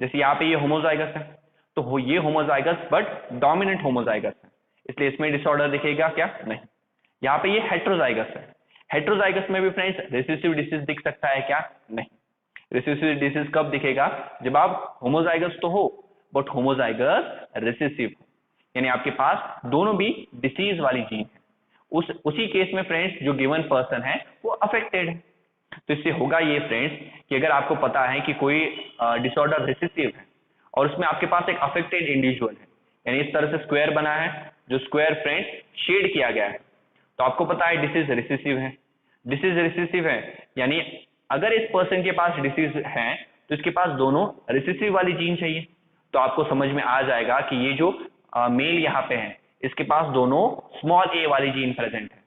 जैसे यहाँ पे ये होमोजाइगस है तो ये होमोजाइगस बट डोमिनेंट होमोजाइगस है, इसलिए इसमें डिसऑर्डर दिखेगा क्या? नहीं। यहाँ पे ये हेट्रोजाइगस है, हेट्रोजाइगस में भी फ्रेंड्स रिसेसिव डिसीज दिख सकता है क्या? नहीं। रिसेसिव डिसीज कब दिखेगा? जब आप होमोजाइगस तो हो बट होमोजाइगस रिसेसिव हो, यानी आपके पास दोनों भी डिसीज वाली जीन है। उसी केस में फ्रेंड्स जो गिवन पर्सन है वो अफेक्टेड है। तो इससे होगा ये फ्रेंड्स कि अगर आपको पता है कि कोई डिसऑर्डर रिसेसिव है और उसमें आपके पास एक अफेक्टेड इंडिविजुअल है, यानी इस तरह से स्क्वायर बना है, जो स्क्वायर फ्रेंड्स शेड किया गया है, तो आपको पता है डिसीज रिसेसिव है। डिसीज रिसेसिव है यानी अगर इस पर्सन के पास डिसीज है तो इसके पास दोनों रिसेसिव वाली जीन चाहिए। तो आपको समझ में आ जाएगा कि ये जो मेल यहाँ पे है इसके पास दोनों स्मॉल ए वाली जीन प्रेजेंट है।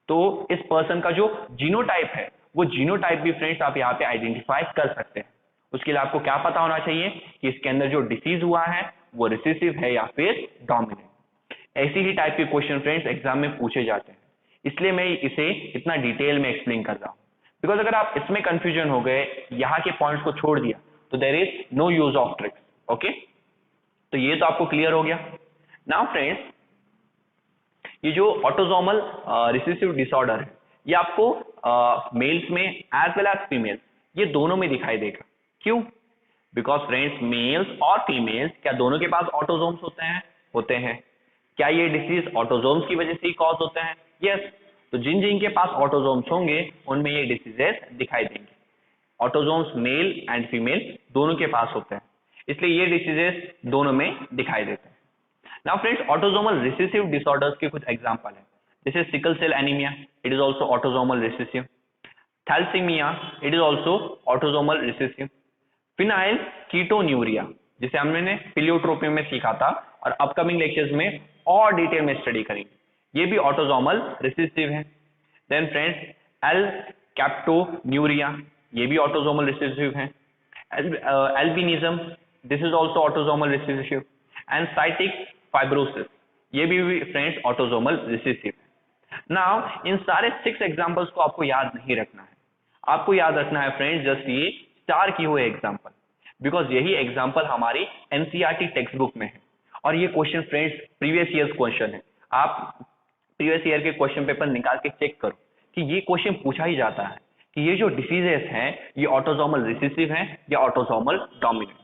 तो इस पर्सन का जो जीनोटाइप है वो जीनोटाइप भी फ्रेंड्स आप यहाँ पे आइडेंटिफाई कर सकते हैं। उसके लिए आपको क्या पता होना चाहिए कि इसके अंदर जो डिसीज हुआ है वो रिसेसिव है या फिर डोमिनेंट। ऐसी ही टाइप के क्वेश्चन फ्रेंड्स एग्जाम में पूछे जाते हैं, इसलिए मैं इसे इतना डिटेल में एक्सप्लेन कर रहा हूँ। बिकॉज अगर आप इसमें कंफ्यूजन हो गए, यहाँ के पॉइंट्स को छोड़ दिया तो there is no use of tricks. Okay, तो ये तो आपको क्लियर हो गया। नाउ फ्रेंड्स, ये जो ऑटोसोमल रिसेसिव डिसऑर्डर है ये आपको मेल्स में एज वेल एज फीमेल्स ये दोनों में दिखाई देगा। क्यों? बिकॉज फ्रेंड्स मेल्स और फीमेल्स क्या दोनों के पास ऑटोसोम्स होते हैं? होते हैं। क्या ये डिसीज ऑटोसोम्स की वजह से ही कॉज होते हैं? यस। तो जिन जिन के पास ऑटोसोम्स होंगे उनमें ये डिसीजेस दिखाई देंगे। ऑटोसोम्स मेल एंड फीमेल दोनों के पास होते हैं, इसलिए ये डिसीजेस दोनों में दिखाई देते हैं। Now friends, autosomal recessive disorders के कुछ एग्जांपल हैं, जैसे sickle cell anaemia, it is also autosomal recessive. Thalassemia, it is also autosomal recessive. Phenylketonuria, जिसे हमने प्लियोट्रोपी में सीखा था और अपकमिंग लेक्चर्स में और डिटेल में स्टडी करेंगे, ये भी ऑटोसोमल रिसेसिव है। देन फ्रेंड्स, एल कैप्टोन्यूरिया, ये भी ऑटोसोमल रिसेसिव है। Albinism, this is also autosomal recessive. And sciatic fibrosis, ये भी फ्रेंड्स ऑटोसोमल रिसेसिव है। नाउ इन सारे 6 एग्जांपल्स को आपको याद नहीं रखना है, आपको याद रखना है फ्रेंड्स जस्ट ये 4 किए हुए एग्जांपल, बिकॉज यही एग्जांपल हमारी एनसीईआरटी टेक्स्ट बुक में है और ये question friends previous year question है। आप प्रीवियस ईयर के क्वेश्चन पेपर निकाल के चेक करो कि ये क्वेश्चन पूछा ही जाता है कि ये जो डिसीजेस हैं ये ऑटोसोमल रिसेसिव हैं या ऑटोसोमल डोमिनेंट।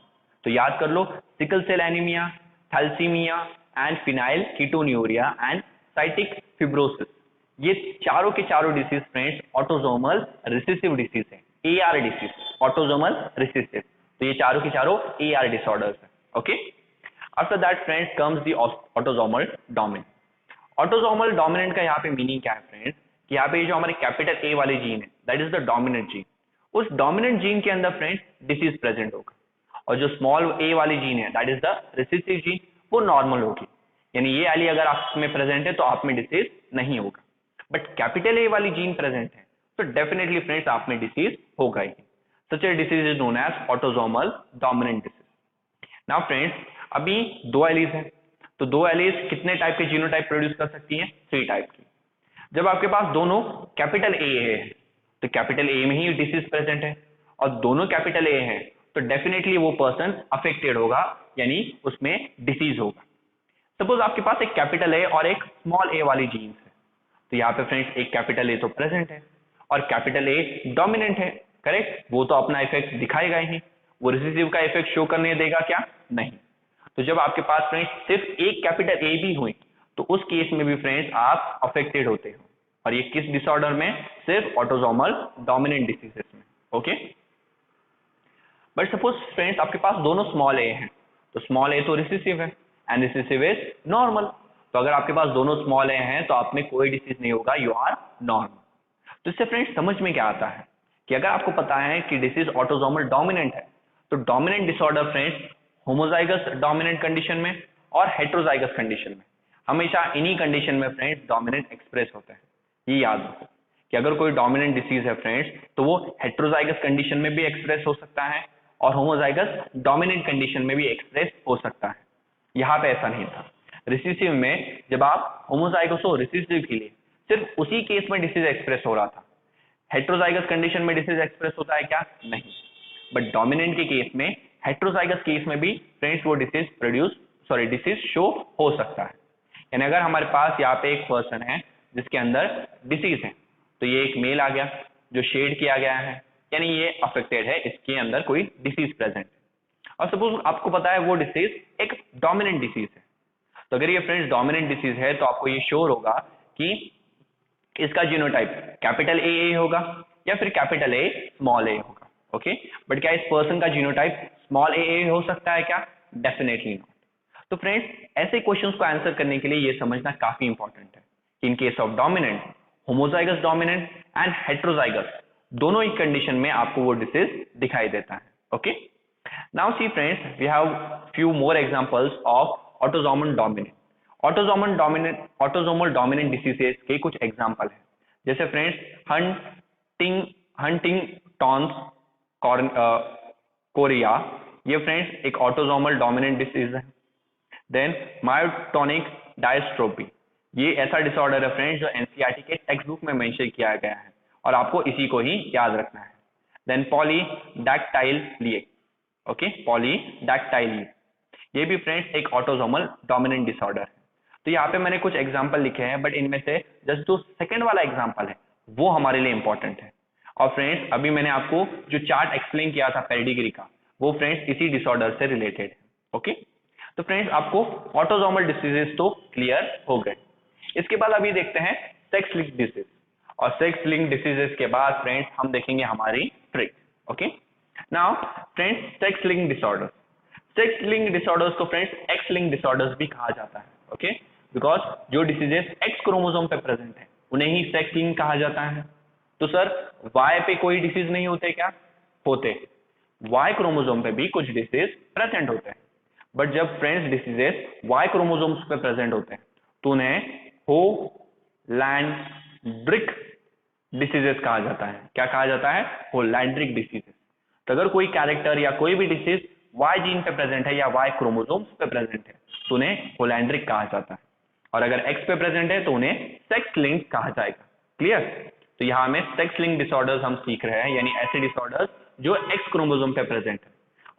तो याद कर लो, sickle cell anaemia, thalassemia and phenyl ketonuria and cystic fibrosis, ये चारों के चारों disease friends autosomal recessive disease है, एआर डिसीज, ऑटोसोमल रिसेसिव। तो ये चारों के चारों एआर डिसऑर्डर्स है। Okay, after that friends comes the autosomal dominant. Autosomal dominant का यहाँ पे मीनिंग क्या है फ्रेंड्स, कि यहाँ पे जो हमारे कैपिटल ए वाली जीन है that is the dominant gene, उस डोमिनेंट जीन के अंदर फ्रेंड्स डिसीज प्रेजेंट होगा, और जो स्मॉल ए वाली जीन है that is the recessive gene, वो नॉर्मल होगी, यानी ये वाली अगर आप में प्रेजेंट है तो आप में डिसीज नहीं होगा। बट कैपिटल ए वाली जीन प्रेजेंट है तो डेफिनेटली फ्रेंड्स आप में डिसीज होगा ही। Such a disease is known as autosomal dominant disease. Now friends, अभी 2 एलीज है, तो 2 एलीज कितने टाइप के जीनोटाइप प्रोड्यूस कर सकती हैं? 3 टाइप की। जब आपके पास दोनों कैपिटल ए है तो कैपिटल ए में ही डिसीज प्रेजेंट है, और दोनों कैपिटल ए है तो डेफिनेटली वो पर्सन अफेक्टेड होगा, यानी उसमें डिसीज होगा। सपोज आपके पास एक कैपिटल ए और एक स्मॉल ए वाली जीन्स है, तो यहाँ पे फ्रेंड्स एक कैपिटल ए तो प्रेजेंट है और कैपिटल ए डोमिनेंट है, करेक्ट। वो तो अपना इफेक्ट दिखाएगा ही, वो रिसेसिव का इफेक्ट शो करने देगा क्या, नहीं। तो जब आपके पास फ्रेंड्स सिर्फ एक कैपिटल ए भी हुई तो उस केस में भी फ्रेंड्स आप अफेक्टेड होते हो, और ये किस डिसऑर्डर में, सिर्फ ऑटोसोमल डोमिनेंट डिसीजेस में, ओके। बट सपोज फ्रेंड्स आपके पास दोनों स्मॉल ए हैं, तो स्मॉल ए तो रिसेसिव है एंड रिसेसिव इज नॉर्मल, तो अगर आपके पास दोनों स्मॉल ए हैं तो आप में कोई डिसीज नहीं होगा, यू आर नॉर्मल। तो इससे फ्रेंड्स समझ में क्या आता है कि अगर आपको पता है कि डिसीज ऑटोसोमल डोमिनेंट है, तो dominant disorder friends homozygous dominant condition में और हेट्रोजाइगस कंडीशन में, हमेशा इन्हीं कंडीशन में फ्रेंड्स डोमिनेंट एक्सप्रेस होते हैं। ये याद रखो कि अगर कोई डोमिनेंट डिसीज है फ्रेंड्स तो वो हेट्रोजाइगस कंडीशन में भी एक्सप्रेस हो सकता है और होमोजाइगस डोमिनेंट कंडीशन में भी एक्सप्रेस हो सकता है। यहाँ पे ऐसा नहीं था। रिसेसिव में जब आप होमोजाइगस हो रिसेसिव के लिए सिर्फ उसी केस में डिसीज एक्सप्रेस हो रहा था, हेट्रोजाइगस कंडीशन में डिसीज एक्सप्रेस होता है क्या, नहीं। बट डोमिनेंट के केस में, हेट्रोजाइगस केस में भी फ्रेंड्स वो डिसीज शो हो सकता है। यानी अगर हमारे पास यहाँ पे एक पर्सन है जिसके अंदर डिसीज है, तो ये एक मेल आ गया जो शेड किया गया है, यानी ये अफेक्टेड है, इसके अंदर कोई डिसीज प्रेजेंट है। और सपोज आपको पता है वो डिसीज एक डोमिनेंट डिसीज है, तो अगर ये फ्रेंड्स डोमिनेंट डिसीज है तो आपको ये श्योर होगा कि इसका जीनोटाइप कैपिटल ए होगा या फिर कैपिटल ए स्मॉल ए होगा, ओके। बट क्या इस पर्सन का जीनोटाइप स्मॉल ए हो सकता है क्या, डेफिनेटली नॉट। तो फ्रेंड्स ऐसे क्वेश्चंस को आंसर करने के लिए ये समझना काफी इंपॉर्टेंट है कि in case of dominant, homozygous dominant and heterozygous, दोनों ही कंडीशन में आपको वो डिसीज दिखाई देता है, okay. Now see friends, we have few more examples of autosomal dominant. Autosomal dominant diseases के कुछ एग्जांपल है, जैसे फ्रेंड्स हंटिंगटॉन्स कोरिया, ये फ्रेंड्स एक ऑटोसोमल डोमिनेंट डिसीज है। देन मायोटोनिक डायस्ट्रोफी, ये ऐसा डिसऑर्डर है फ्रेंड्स जो एनसीईआरटी के टेक्स्ट बुक में मेंशन किया गया है और आपको इसी को ही याद रखना है। देन पॉलीडैक्टाइलिया, ओके, पॉलीडैक्टाइलिया, ये भी फ्रेंड्स एक ऑटोसोमल डोमिनेंट डिसऑर्डर है। तो यहाँ पे मैंने कुछ एग्जांपल लिखे हैं, बट इनमें से जस्ट जो सेकंड वाला एग्जांपल है वो हमारे लिए इंपॉर्टेंट है। और फ्रेंड्स अभी मैंने आपको जो चार्ट एक्सप्लेन किया था पेडिग्री का, वो फ्रेंड्स इसी डिसऑर्डर से रिलेटेड है, ओके। तो फ्रेंड्स आपको ऑटोसोमल डिसीजेस तो क्लियर हो गए। इसके बाद अभी देखते हैं सेक्स लिंक्ड डिसीज, और सेक्स लिंक्ड डिसीजेस के बाद फ्रेंड्स हम देखेंगे हमारी trick, okay. Now friends sex linked disorder, sex linked disorders को फ्रेंड्स एक्स लिंक्ड डिसऑर्डर्स भी कहा जाता है, ओके, बिकॉज जो डिसीजेस एक्स क्रोमोसोम पे प्रेजेंट है उन्हें ही सेक्स लिंक कहा जाता है। तो सर वाई पे कोई डिसीज नहीं होते क्या, होते, वाई क्रोमोसोम पे भी कुछ डिसीज प्रेजेंट होते हैं, बट जब फ्रेंड्स डिसीजेस वाई क्रोमोसोम्स पे प्रेजेंट होते हैं तो उन्हें होलैंड्रिक डिसीजेस कहा जाता है। क्या कहा जाता है, होलैंड्रिक डिसीजेस। तो अगर कोई कैरेक्टर या कोई भी डिसीज वाई जीन पे प्रेजेंट है या वाई क्रोमोसोम्स पे प्रेजेंट है तो उन्हें होलैंड्रिक कहा जाता है, और अगर एक्स पे प्रेजेंट है तो उन्हें सेक्स लिंक कहा जाएगा, क्लियर। तो यहाँ में सेक्स लिंक डिसऑर्डर्स हम सीख रहे हैं, यानी ऐसे डिसऑर्डर्स जो एक्स क्रोमोसोम पे प्रेजेंट है,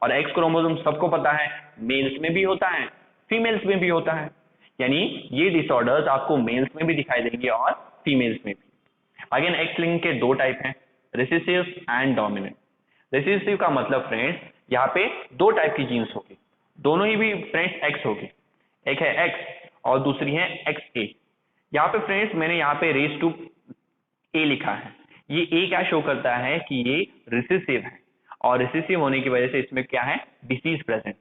और एक्स क्रोमोसोम सबको पता है मेल्स में भी होता है फीमेल्स में भी होता है, यानी ये डिसऑर्डर्स आपको मेल्स में भी दिखाई देंगे और फीमेल्स में भी। अगेन एक्स लिंक के दो टाइप हैं, रिसेसिव एंड डोमिनेंट। रिसेसिव का मतलब फ्रेंड्स यहाँ पे दो टाइप की जीन्स होगी, दोनों ही भी फ्रेंड्स एक्स होगी, एक है एक्स और दूसरी है एक्स ए। यहाँ पे फ्रेंड्स मैंने यहाँ पे रेज टू ए लिखा है, ये ए क्या शो करता है कि ये रिसेसिव है, और रिसेसिव होने की वजह से इसमें क्या है, डिसीज प्रेजेंट है।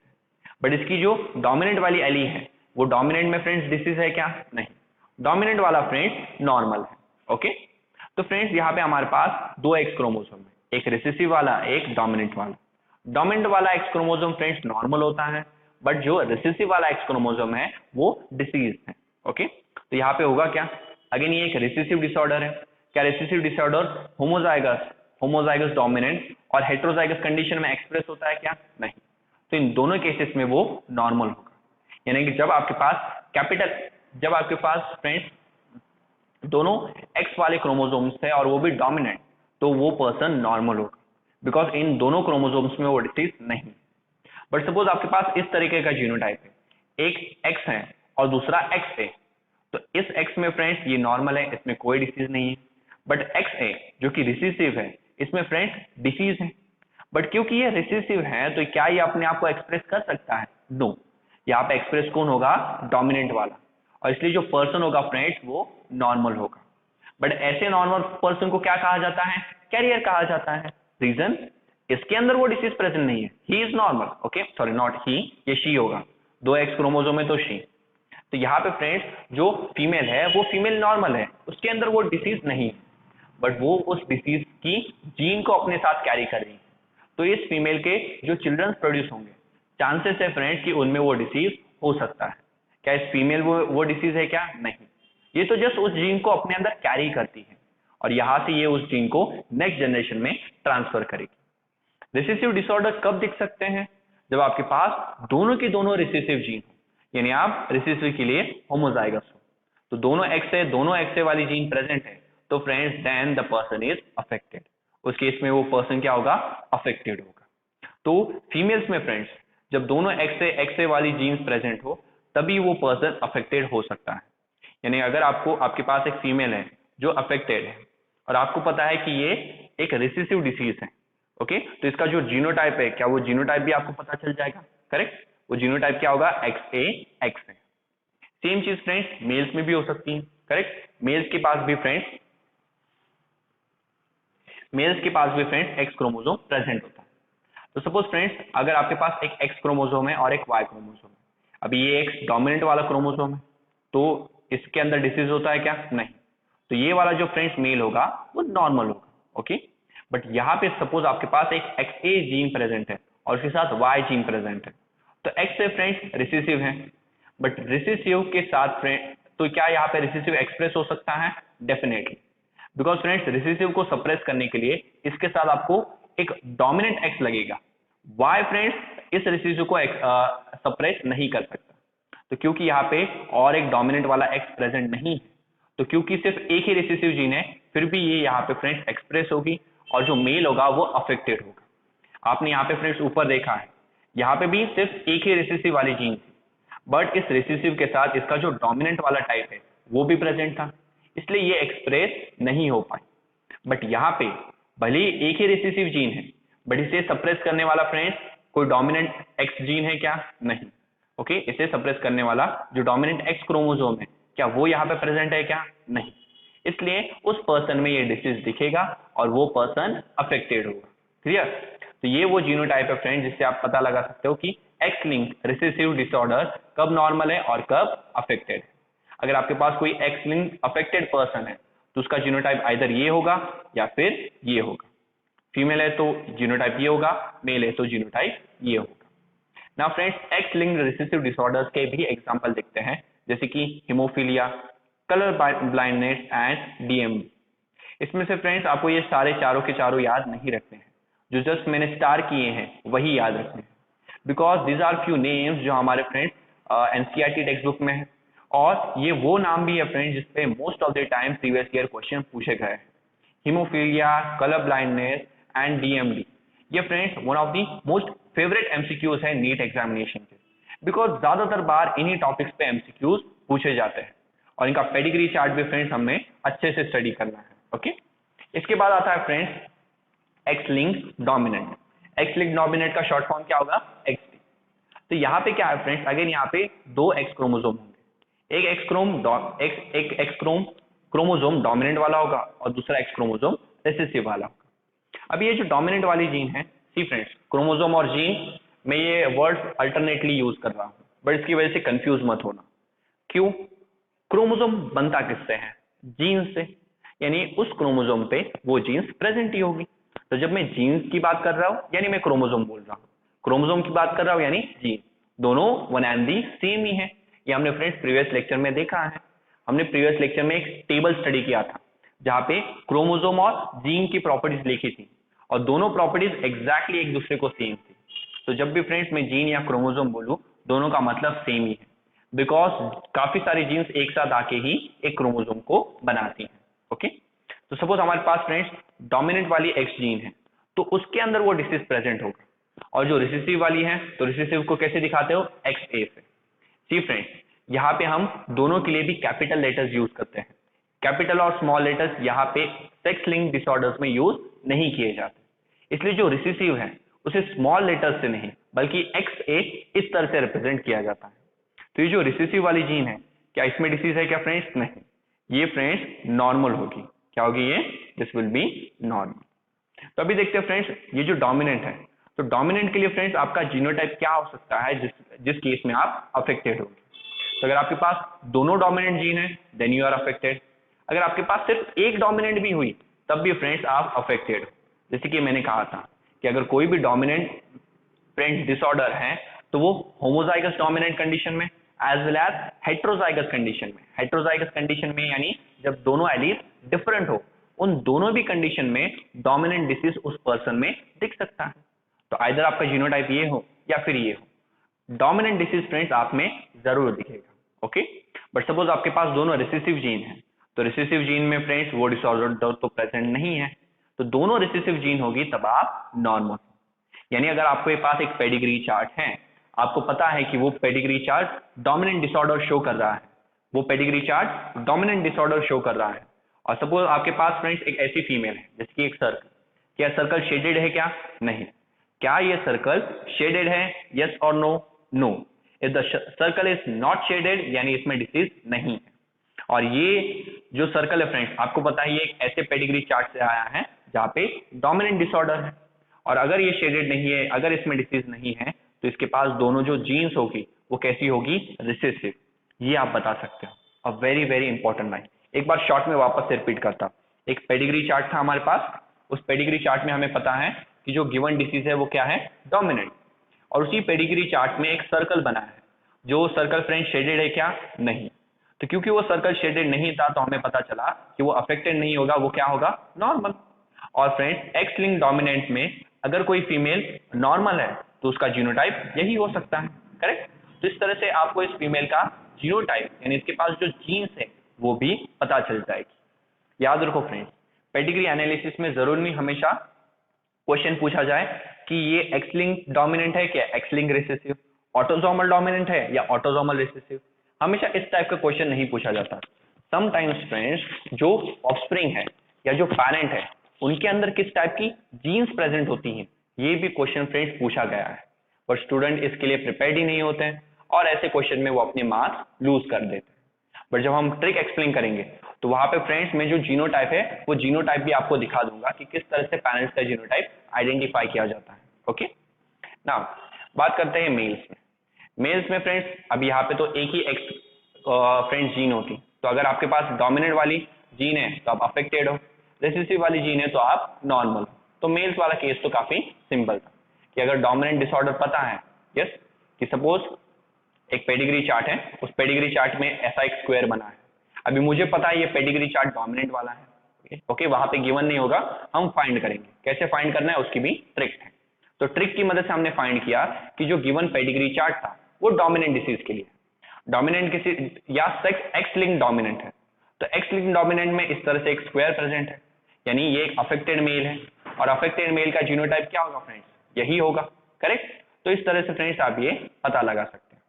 बट इसकी जो डोमिनेंट वाली एली है वो डोमिनेंट में फ्रेंड्स डिसीज है क्या, नहीं, डोमिनेंट वाला फ्रेंड्स नॉर्मल है, ओके। तो फ्रेंड्स यहाँ पे हमारे पास दो एक्स क्रोमोसोम है, एक रिसेसिव वाला एक डोमिनेंट वाला। डोमिनेंट वाला एक्स क्रोमोसोम फ्रेंड्स नॉर्मल होता है, बट जो रिसेसिव वाला एक्स क्रोमोसोम है वो डिसीज है, ओके। तो यहाँ पे होगा क्या, अगेन ये एक रिसेसिव डिसऑर्डर है। क्या रिसेसिव डिसऑर्डर होमोजाइगस डोमिनेंट और हेट्रोजाइगस कंडीशन में एक्सप्रेस होता है क्या, नहीं। तो इन दोनों केसेस में वो नॉर्मल होगा, यानी कि जब आपके पास फ्रेंड्स दोनों एक्स वाले क्रोमोसोम्स है और वो भी डोमिनेंट, तो वो पर्सन नॉर्मल होगा, बिकॉज इन दोनों क्रोमोसोम्स में वो डिसीज नहीं। बट सपोज आपके पास इस तरीके का जीनोटाइप है, एक एक्स है और दूसरा XA। तो इस X में फ्रेंड्स ये नॉर्मल है, इसमें कोई डिसीज नहीं है। बट XA जो कि रिसेसिव है, इसमें फ्रेंड्स डिसीज है। बट क्योंकि ये रिसेसिव है तो क्या ये अपने आप को एक्सप्रेस कर सकता है? नो। यहाँ पे एक्सप्रेस कौन होगा? डोमिनेंट वाला। और इसलिए जो पर्सन होगा फ्रेंड्स वो नॉर्मल होगा। बट ऐसे नॉर्मल पर्सन को क्या कहा जाता है? कैरियर कहा जाता है। रीजन, इसके अंदर वो डिसीज प्रेजेंट नहीं है, he is normal. Okay, sorry, not ही, ये शी होगा, 2 X क्रोमोसोम है तो शी। तो यहाँ पे फ्रेंड्स जो फीमेल है वो फीमेल नॉर्मल है, उसके अंदर वो डिसीज नहीं है, बट वो उस डिसीज की जीन को अपने साथ कैरी कर रही है। तो इस फीमेल के जो चिल्ड्रंस प्रोड्यूस होंगे, चांसेस है फ्रेंड्स कि उनमें वो डिसीज हो सकता है। क्या इस फीमेल वो डिसीज है क्या? नहीं, ये तो जस्ट उस जीन को अपने अंदर कैरी करती है और यहां से ये उस जीन को नेक्स्ट जनरेशन में ट्रांसफर करेगी। रिसेसिव डिसऑर्डर कब दिख सकते हैं? जब आपके पास दोनों के दोनों रिसेसिव जीन हो, यानी आप रिसेसिव के लिए होमोजाइगस हो, तो दोनों एक्स वाली जीन प्रेजेंट है, तो friends then the person is affected. उस केस में वो पर्सन क्या होगा? अफेक्टेड होगा। तो फीमेल्स में फ्रेंड्स जब दोनों एक्स वाली जीन्स प्रेजेंट हो तभी वो पर्सन अफेक्टेड हो सकता है। यानी अगर आपके पास एक फीमेल है जो अफेक्टेड है और आपको पता है कि ये एक रिसेसिव डिसीज है, ओके, तो इसका जो जीनोटाइप है, क्या वो जीनोटाइप भी आपको पता चल जाएगा? करेक्ट, वो जीनोटाइप क्या होगा? XAX है। सेम चीज फ्रेंड्स मेल्स में भी हो सकती है। करेक्ट, मेल्स के पास भी फ्रेंड्स X क्रोमोसोम प्रेजेंट होता है। तो सपोज फ्रेंड्स अगर आपके पास एक X क्रोमोसोम है और एक Y क्रोमोसोम है, अभी ये X डोमिनेंट वाला क्रोमोसोम है, तो इसके अंदर डिसीज होता है क्या? नहीं। तो ये वाला जो फ्रेंड्स मेल होगा वो नॉर्मल होगा। ओके, बट यहाँ पे सपोज आपके पास एक XA जीन प्रेजेंट है और उसके साथ Y जीन प्रेजेंट है, तो XA फ्रेंड्स रिसेसिव है, बट रिसेसिव के साथ फ्रेंड, तो क्या यहाँ पे रिसेसिव एक्सप्रेस हो सकता है? डेफिनेटली, बिकॉज फ्रेंड्स रिसेसिव को सप्रेस करने के लिए इसके साथ आपको एक डोमिनेंट X लगेगा। Y फ्रेंड्स इस रिसेसिव को सप्रेस नहीं कर सकता, तो क्योंकि यहाँ पे और एक डोमिनेंट वाला X प्रेजेंट नहीं है, तो क्योंकि सिर्फ एक ही रिसेसिव जीन है, फिर भी ये यहाँ पे फ्रेंड्स एक्सप्रेस होगी और जो मेल होगा वो अफेक्टेड होगा। आपने यहाँ पे फ्रेंड्स ऊपर देखा है, यहाँ पे भी सिर्फ एक ही रिसेसिव वाली जीन थी, बट इस रिसेसिव के साथ इसका जो डोमिनेंट वाला टाइप है वो भी प्रेजेंट था, इसलिए ये एक्सप्रेस नहीं हो पाई। बट यहाँ पे भले ही एक ही रिसेसिव जीन है, बट इसे सप्रेस करने वाला फ्रेंड्स कोई डोमिनेंट X जीन है क्या? नहीं। ओके, इसे सप्रेस करने वाला जो डोमिनेंट X क्रोमोसोम है, क्या वो यहाँ पे प्रेजेंट है क्या? नहीं। इसलिए उस पर्सन में ये डिसीज दिखेगा और वो पर्सन अफेक्टेड होगा। क्लियर? तो ये वो जीनोटाइप है फ्रेंड जिससे आप पता लगा सकते हो कि X लिंक रिसेसिव डिसऑर्डर कब नॉर्मल है और कब अफेक्टेड है। अगर आपके पास कोई X लिंक अफेक्टेड पर्सन है तो उसका जीनोटाइप आइदर ये होगा या फिर ये होगा। फीमेल है तो जीनोटाइप ये होगा, मेल है तो जीनोटाइप ये होगा। Now friends X linked recessive disorders के भी एग्जांपल देखते हैं, जैसे कि haemophilia, colour blindness and DMD। इसमें से फ्रेंड्स आपको ये सारे चारों के चारों याद नहीं रखने हैं, जो जस्ट मैंने स्टार किए हैं वही याद रखने हैं, because these are few names जो हमारे फ्रेंड्स NCERT टेक्स्ट बुक में है, और ये वो नाम भी है फ्रेंड्स जिसपे most of the time previous year question पूछे गए हैं। Haemophilia, colour blindness and DMD, ये friends one of the most favourite MCQs है नीट एग्जामिनेशन के, बिकॉज ज्यादातर बार इन्हीं टॉपिक्स पे MCQs पूछे जाते हैं और इनका पेडिग्री चार्ट भी फ्रेंड्स हमें अच्छे से स्टडी करना है। ओके, इसके बाद आता है friends X link dominant. X link dominant का शॉर्ट फॉर्म क्या होगा? XD। तो यहाँ पे क्या है फ्रेंड्स, अगेन यहाँ पे 2 X क्रोमोसोम होंगे, एक X क्रोमोसोम डोमिनेंट वाला होगा और दूसरा X क्रोमोसोम रिसेसिव वाला होगा। अब ये जो डोमिनेंट वाली जीन है, सी फ्रेंड्स क्रोमोसोम और जीन में ये वर्ड अल्टरनेटली यूज कर रहा हूं, बट इसकी वजह से कंफ्यूज मत होना। क्यों? क्रोमोसोम बनता किससे है? जीन से, यानी उस क्रोमोसोम पे वो जीन्स प्रेजेंट ही होगी। तो जब मैं जीन्स की बात कर रहा हूं यानी मैं क्रोमोसोम बोल रहा हूं, क्रोमोसोम की बात कर रहा हूं यानी जीन, दोनों वन एंड दी सेम ही है। ये हमने फ्रेंड्स प्रीवियस लेक्चर में देखा है। हमने प्रीवियस लेक्चर में एक टेबल स्टडी किया था जहां पे क्रोमोसोम और जीन की प्रॉपर्टीज लिखी थी और दोनों प्रॉपर्टीज एग्जैक्टली एक दूसरे को सेम थी। तो जब भी फ्रेंड्स मैं जीन या क्रोमोसोम बोलूं, दोनों का मतलब सेम ही है, बिकॉज काफी सारी जीन्स एक साथ आके ही एक क्रोमोसोम को बनाती हैं। ओके, तो सपोज हमारे पास फ्रेंड्स डोमिनेंट वाली X जीन है तो उसके अंदर वो डिसीज प्रेजेंट होगा, और जो रिसेसिव वाली है तो रिसेसिव को कैसे दिखाते हो? XA से। सी फ्रेंड्स यहाँ पे हम दोनों के लिए भी कैपिटल लेटर्स यूज करते हैं। कैपिटल और स्मॉल लेटर्स यहाँ पे सेक्स लिंक डिसऑर्डर्स में यूज नहीं किए जाते। इसलिए जो रिसेसिव है उसे स्मॉल लेटर्स से नहीं बल्कि XA इस तरह से रिप्रेजेंट किया जाता है। तो ये जो रिसेसिव वाली जीन है, क्या इसमें डिसीज है क्या फ्रेंड्स? नहीं, ये फ्रेंड्स नॉर्मल होगी। क्या होगी ये? This will be normal. तो अभी देखते हैं फ्रेंड्स, ये जो डोमिनेंट है, तो डोमिनेंट के लिए फ्रेंड्स आपका जीनोटाइप क्या हो सकता है जिस केस में आप अफेक्टेड होंगे। तो अगर आपके पास दोनों डोमिनेंट जीन है देन यू आर अफेक्टेड। अगर आपके पास सिर्फ एक डोमिनेंट भी हुई तब भी फ्रेंड्स आप अफेक्टेड हो। जैसे कि मैंने कहा था कि अगर कोई भी डोमिनेंट फ्रेंड्स डिसऑर्डर है तो वो होमोजाइगस डोमिनेंट कंडीशन में as well as heterozygous condition में। हेट्रोजाइगस कंडीशन में यानी जब दोनों एलील डिफरेंट हो, उन दोनों भी कंडीशन में डोमिनेंट डिसीज उस पर्सन में दिख सकता है। तो आइदर आपका जीनोटाइप ये हो या फिर ये हो, डोमिनेंट डिसीज फ्रेंड्स आप में जरूर दिखेगा। ओके, बट सपोज आपके पास दोनों रिसेसिव जीन है, तो रिसेसिव जीन में फ्रेंड्स वो डिसऑर्डर तो प्रेजेंट नहीं है, तो दोनों रिसेसिव जीन होगी तब आप नॉर्मल। यानी अगर आपके पास एक पेडिग्री चार्ट है, आपको पता है कि वो pedigree chart dominant disorder show कर रहा है, वो pedigree chart dominant disorder show कर रहा है, और सपोज आपके पास फ्रेंड्स एक ऐसी फीमेल है जिसकी एक सर्कल, क्या सर्कल शेडेड है क्या? नहीं। क्या ये सर्कल शेडेड है? यस और no? No. If the circle is not shaded यानी इसमें डिसीज नहीं है। और ये जो सर्कल है फ्रेंड्स, आपको पता है ये एक ऐसे पेडिग्री चार्ट से आया है जहाँ पे डोमिनेंट डिसऑर्डर है, और अगर ये शेडेड नहीं है, अगर इसमें डिसीज नहीं है, तो इसके पास दोनों जो जीन्स होगी वो कैसी होगी? रिसेसिव। ये आप बता सकते हो। A very very important line. एक बार शॉर्ट में वापस से रिपीट करता। एक पेडिग्री चार्ट था हमारे पास, उस पेडिग्री चार्ट में हमें पता है कि जो गिवन डिसीज है वो क्या है? डोमिनेंट। और उसी पेडिग्री चार्ट में एक सर्कल बना है, जो सर्कल फ्रेंड शेडेड है क्या? नहीं। तो क्योंकि वो सर्कल शेडेड नहीं था तो हमें पता चला कि वो अफेक्टेड नहीं होगा, वो क्या होगा? नॉर्मल। और फ्रेंड्स एक्स लिंक डोमिनेंट में अगर कोई फीमेल नॉर्मल है तो उसका जीनोटाइप यही हो सकता है, करेक्ट? तो इस तरह से आपको इस फीमेल का जीनोटाइप यानी इसके पास जो जीन्स है वो भी पता चल जाएगी। याद रखो फ्रेंड्स, पेडिग्री एनालिसिस में जरूर नहीं हमेशा क्वेश्चन पूछा जाए कि ये एक्स लिंक डोमिनेंट है क्या x link recessive, autosomal dominant है या ऑटोसोमल रिसेसिव। हमेशा इस टाइप का क्वेश्चन नहीं पूछा जाता। समटाइम्स फ्रेंड्स जो ऑफस्प्रिंग है या जो पेरेंट है उनके अंदर किस टाइप की जीन्स प्रेजेंट होती हैं, ये भी क्वेश्चन फ्रेंड्स पूछा गया है, पर स्टूडेंट इसके लिए प्रिपेयर्ड ही नहीं होते हैं और ऐसे क्वेश्चन में वो अपने मार्क्स लूज कर देते हैं। बट जब हम ट्रिक एक्सप्लेन करेंगे तो वहां पे फ्रेंड्स में जो जीनोटाइप है वो जीनोटाइप भी आपको दिखा दूंगा कि किस तरह से पेरेंट्स का जीनोटाइप आइडेंटिफाई किया जाता है। ओके, नाउ बात करते हैं मेल्स में। मेल्स में फ्रेंड्स अब यहाँ पे तो एक ही एक्स फ्रेंड्स जीन होती, तो अगर आपके पास डोमिनेंट वाली जीन है तो आप अफेक्टेड हो, रिसेसिव वाली जीन है तो आप नॉर्मल। तो मेल्स वाला केस तो काफी सिंपल था कि अगर डोमिनेंट डिसऑर्डर पता है, यस, कि सपोज एक पेडिग्री चार्ट है, उस पेडिग्री चार्ट में ऐसा एक स्क्वायर बना है, अभी मुझे पता है ये पेडिग्री चार्ट डोमिनेंट वाला है, ओके, वहां पे गिवन नहीं होगा, हम फाइंड करेंगे। कैसे फाइंड करना है उसकी भी ट्रिक है। तो ट्रिक की मदद से हमने फाइंड किया कि जो गिवन पेडिग्री चार्ट था वो डोमिनेंट डिसीज के लिए, डोमिनेंट किसी या सेक्स एक्स लिंक डोमिनेंट है, तो एक्स लिंक डोमिनेंट में इस तरह से एक स्क्वायर प्रेजेंट है, यानी ये एक अफेक्टेड मेल है, और अफेक्टेड मेल का जीनोटाइप क्या होगा फ्रेंड्स? यही होगा, करेक्ट? तो इस तरह से फ्रेंड्स आप ये पता लगा सकते हैं।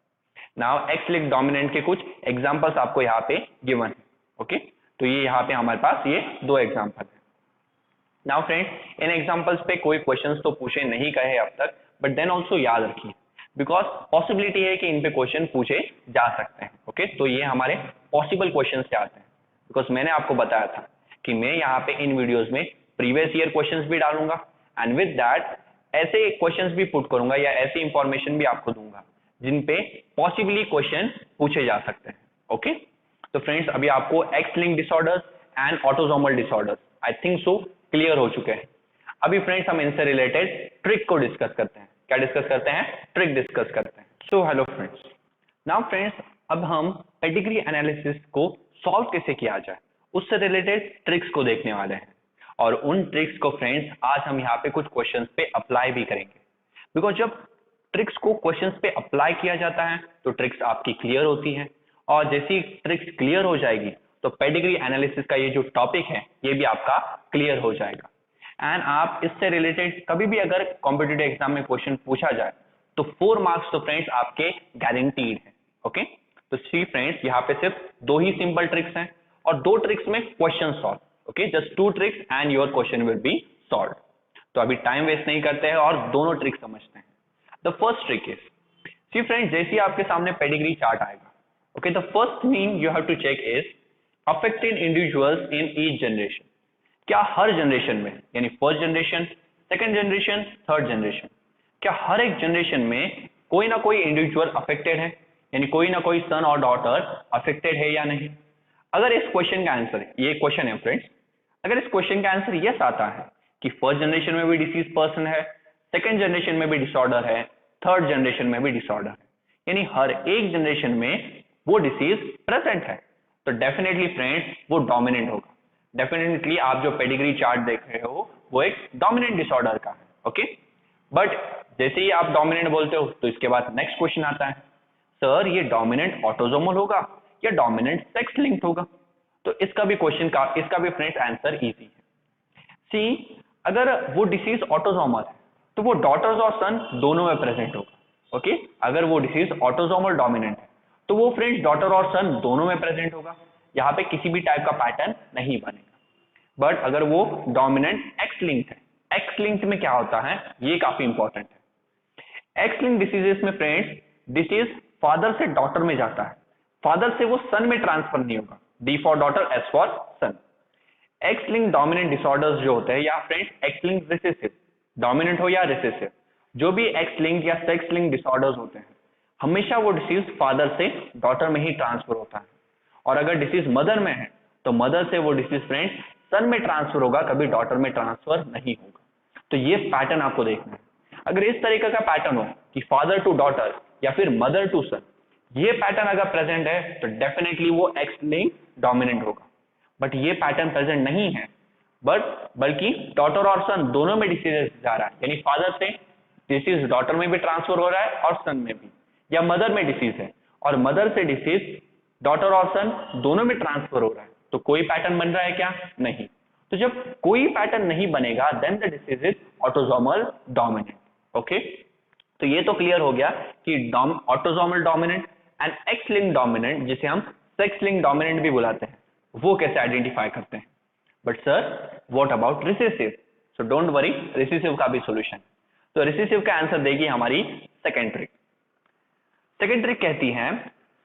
नाउ एक्स लिंक डोमिनेंट के कुछ एग्जांपल्स आपको यहाँ पे गिवन है, ओके, तो ये यहाँ पे हमारे पास ये दो एग्जांपल है। नाउ फ्रेंड्स इन एग्जांपल्स पे कोई क्वेश्चंस तो पूछे नहीं गए अब तक, बट देन ऑल्सो याद रखिए बिकॉज पॉसिबिलिटी है कि इन पे क्वेश्चन पूछे जा सकते हैं। ओके, तो ये हमारे पॉसिबल क्वेश्चन से आते हैं, बिकॉज मैंने आपको बताया था कि मैं यहाँ पे इन वीडियोस में प्रीवियस ईयर क्वेश्चंस भी डालूंगा एंड विद दैट ऐसे क्वेश्चंस भी पुट करूंगा या ऐसी इंफॉर्मेशन भी आपको दूंगा जिन पे पॉसिबली क्वेश्चन पूछे जा सकते हैं। ओके, तो फ्रेंड्स अभी आपको x link disorders and autosomal disorders I think so clear हो चुके हैं। अभी फ्रेंड्स हम इनसे रिलेटेड ट्रिक को डिस्कस करते हैं। क्या डिस्कस करते हैं? ट्रिक डिस्कस करते हैं। So hello friends, now friends अब हम पेडिग्री एनालिसिस को सॉल्व कैसे किया जाए उससे रिलेटेड ट्रिक्स को देखने वाले हैं, और उन ट्रिक्स को फ्रेंड्स आज हम यहाँ पे कुछ क्वेश्चंस पे अप्लाई भी करेंगे, बिकॉज जब ट्रिक्स को क्वेश्चंस पे अप्लाई किया जाता है तो ट्रिक्स आपकी क्लियर होती है, और जैसी ट्रिक्स क्लियर हो जाएगी तो पेडिग्री एनालिसिस का ये जो टॉपिक है ये भी आपका क्लियर हो जाएगा। एंड आप इससे रिलेटेड कभी भी अगर कॉम्पिटिटिव एग्जाम में क्वेश्चन पूछा जाए तो 4 मार्क्स तो फ्रेंड्स आपके गारंटीड है। ओके, तो सी फ्रेंड्स यहाँ पे सिर्फ 2 ही सिंपल ट्रिक्स हैं और 2 ट्रिक्स में question solve. Okay, just 2 tricks and your question will be solve. तो अभी टाइम वेस्ट नहीं करते हैं और दोनों ट्रिक समझते हैं। The first trick is, see friends, जैसे ही आपके सामने पेडिग्री चार्ट आएगा, okay, the first thing you have to check is affected individuals in each generation. क्या हर जनरेशन में, यानी first generation, second generation, third generation, क्या हर एक जनरेशन में कोई ना कोई इंडिविजुअल अफेक्टेड है, यानी कोई ना कोई सन और डॉटर अफेक्टेड है या नहीं? अगर इस क्वेश्चन का आंसर, ये क्वेश्चन है फ्रेंड्स, अगर इस क्वेश्चन का आंसर यस आता है कि फर्स्ट जनरेशन में भी डिसीज पर्सन है, सेकंड जनरेशन में भी डिसऑर्डर है, थर्ड जनरेशन में भी डिसऑर्डर है, यानी हर एक जनरेशन में वो डिसीज प्रेजेंट है, तो डेफिनेटली फ्रेंड्स वो डोमिनेंट होगा। डेफिनेटली आप जो पेडिग्री चार्ट देख रहे हो वो एक डोमिनेंट डिसऑर्डर का है। ओके, बट जैसे ही आप डोमिनेंट बोलते हो तो इसके बाद नेक्स्ट क्वेश्चन आता है, सर ये डोमिनेंट ऑटोसोमल होगा या डोमिनेंट सेक्स लिंक्ड होगा? तो इसका भी फ्रेंड्स आंसर इजी है। सी, अगर वो डिसीज ऑटोसोमल है तो वो डॉटर्स और सन दोनों में प्रेजेंट होगा। ओके, अगर वो डिसीज ऑटोसोमल डोमिनेंट है तो वो फ्रेंड्स डॉटर और सन दोनों में प्रेजेंट होगा, यहाँ पे किसी भी टाइप का पैटर्न नहीं बनेगा। बट अगर वो डोमिनेंट एक्स लिंक्ड है, एक्स लिंक्ड में क्या होता है, ये काफी इंपॉर्टेंट है। एक्स लिंक्ड डिसीजेस में फ्रेंड्स डिसीज फादर से डॉटर में जाता है, फादर से वो सन में ट्रांसफर नहीं होगा। D for daughter, S for son. X linked dominant disorders जो होते हैं, या friends X linked recessive, dominant हो या रिसेसिव, जो भी एक्स लिंक्ड या सेक्स लिंक्ड डिसऑर्डर्स होते हैं, हमेशा वो डिसीज फादर से डॉटर में ही ट्रांसफर होता है। और अगर डिसीज मदर में है तो मदर से वो डिसीज फ्रेंड्स सन में ट्रांसफर होगा, कभी डॉटर में ट्रांसफर नहीं होगा। तो ये पैटर्न आपको देखना है। अगर इस तरीके का पैटर्न हो कि फादर टू डॉटर या फिर मदर टू सन, ये पैटर्न अगर प्रेजेंट है तो डेफिनेटली वो एक्स लिंक्ड डोमिनेंट होगा। बट ये पैटर्न प्रेजेंट नहीं है, बल्कि डॉटर और सन दोनों में डिसीज जा रहा है, यानी फादर से डिसीज डॉटर में भी ट्रांसफर हो रहा है और सन में भी, या मदर में डिसीज है और मदर से डिसीज डॉटर और सन दोनों में ट्रांसफर हो रहा है, तो कोई पैटर्न बन रहा है क्या? नहीं। तो जब कोई पैटर्न नहीं बनेगा then the disease is autosomal dominant. Okay, तो ये तो क्लियर हो गया कि autosomal dominant and X linked dominant, जिसे हम सेक्स लिंक्ड डोमिनेंट भी बुलाते हैं, वो कैसे आइडेंटिफाई करते हैं। But sir what about recessive? So don't worry, recessive का भी सॉल्यूशन। तो रिसेसिव का आंसर देगी हमारी सेकंड ट्रिक। सेकंड ट्रिक कहती है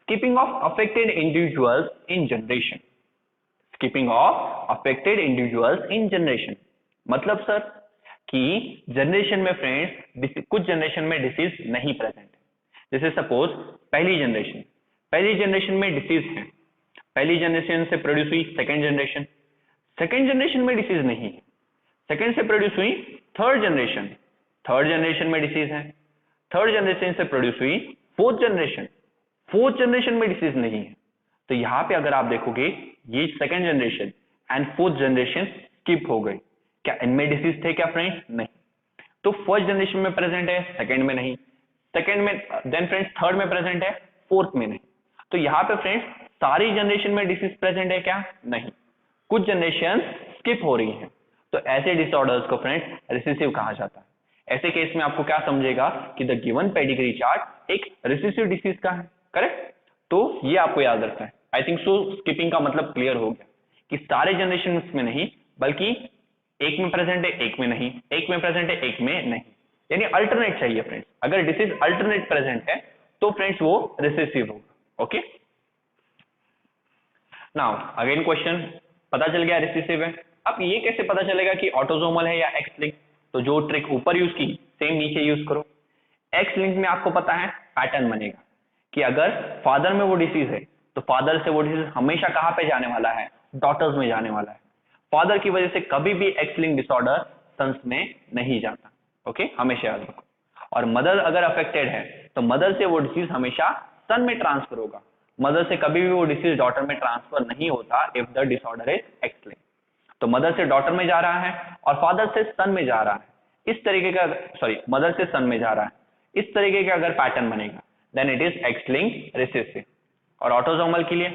skipping of affected individuals in generation। skipping of affected individuals in generation मतलब सर कि जनरेशन में फ्रेंड्स कुछ जनरेशन में डिसीज नहीं प्रेजेंट है। जैसे सपोज पहली जनरेशन में डिसीज है, पहली जनरेशन से प्रोड्यूस हुई सेकंड जनरेशन में डिसीज नहीं है, सेकंड से प्रोड्यूस हुई थर्ड जनरेशन में डिसीज है, थर्ड जनरेशन से प्रोड्यूस हुई फोर्थ जनरेशन में डिसीज नहीं है। तो यहाँ पे अगर आप देखोगे ये second generation and fourth generation skip हो गई। क्या इनमें डिसीज थे क्या फ्रेंड्स? नहीं। तो फर्स्ट जनरेशन में प्रेजेंट है, सेकंड में नहीं, सेकंड में, देन फ्रेंड्स थर्ड में प्रेजेंट है, फोर्थ में नहीं। तो यहाँ पे फ्रेंड्स सारी जनरेशन में डिसीज प्रेजेंट है क्या? नहीं, कुछ जनरेशन स्किप हो रही है। तो ऐसे डिसऑर्डर्स को फ्रेंड्स रिसेसिव कहा जाता है। ऐसे केस में आपको क्या समझेगा कि द गिवन पेडिग्री चार्ट एक रिसेसिव डिसीज का है, करेक्ट? तो ये आपको याद रखना है। आई थिंक सो स्किपिंग का मतलब क्लियर हो गया कि सारे जनरेशन में नहीं, बल्कि एक में प्रेजेंट है, एक में नहीं, एक में प्रेजेंट है, एक में नहीं, यानी अल्टरनेट चाहिए फ्रेंड्स। अगर डिसीज अल्टरनेट प्रेजेंट है तो फ्रेंड्स वो रिसेसिव होगा। ओके, नाउ अगेन क्वेश्चन, पता चल गया रिसेसिव है। अब ये कैसे पता चलेगा कि ऑटोसोमल है या एक्स लिंक? तो जो ट्रिक ऊपर यूज की सेम नीचे यूज करो। एक्स लिंक में आपको पता है पैटर्न बनेगा कि अगर फादर में वो डिसीज है तो फादर से वो डिसीज हमेशा कहां पे जाने वाला है? डॉटर्स में जाने वाला है। फादर की वजह से कभी भी एक्स लिंक डिसऑर्डर सन्स में नहीं जाता। ओके, हमेशा याद रखो। और मदर अगर अफेक्टेड है तो मदर से वो डिसीज हमेशा सन में ट्रांसफर होगा, मदर से कभी भी वो डिसीज डॉटर में ट्रांसफर नहीं होता if the disorder is X link. तो मदर से डॉटर में जा रहा है और फादर से सन में जा रहा है, इस तरीके का, सॉरी मदर से सन में जा रहा है, इस तरीके का अगर पैटर्न बनेगा then it is X link recessive. और ऑटोसोमल के लिए,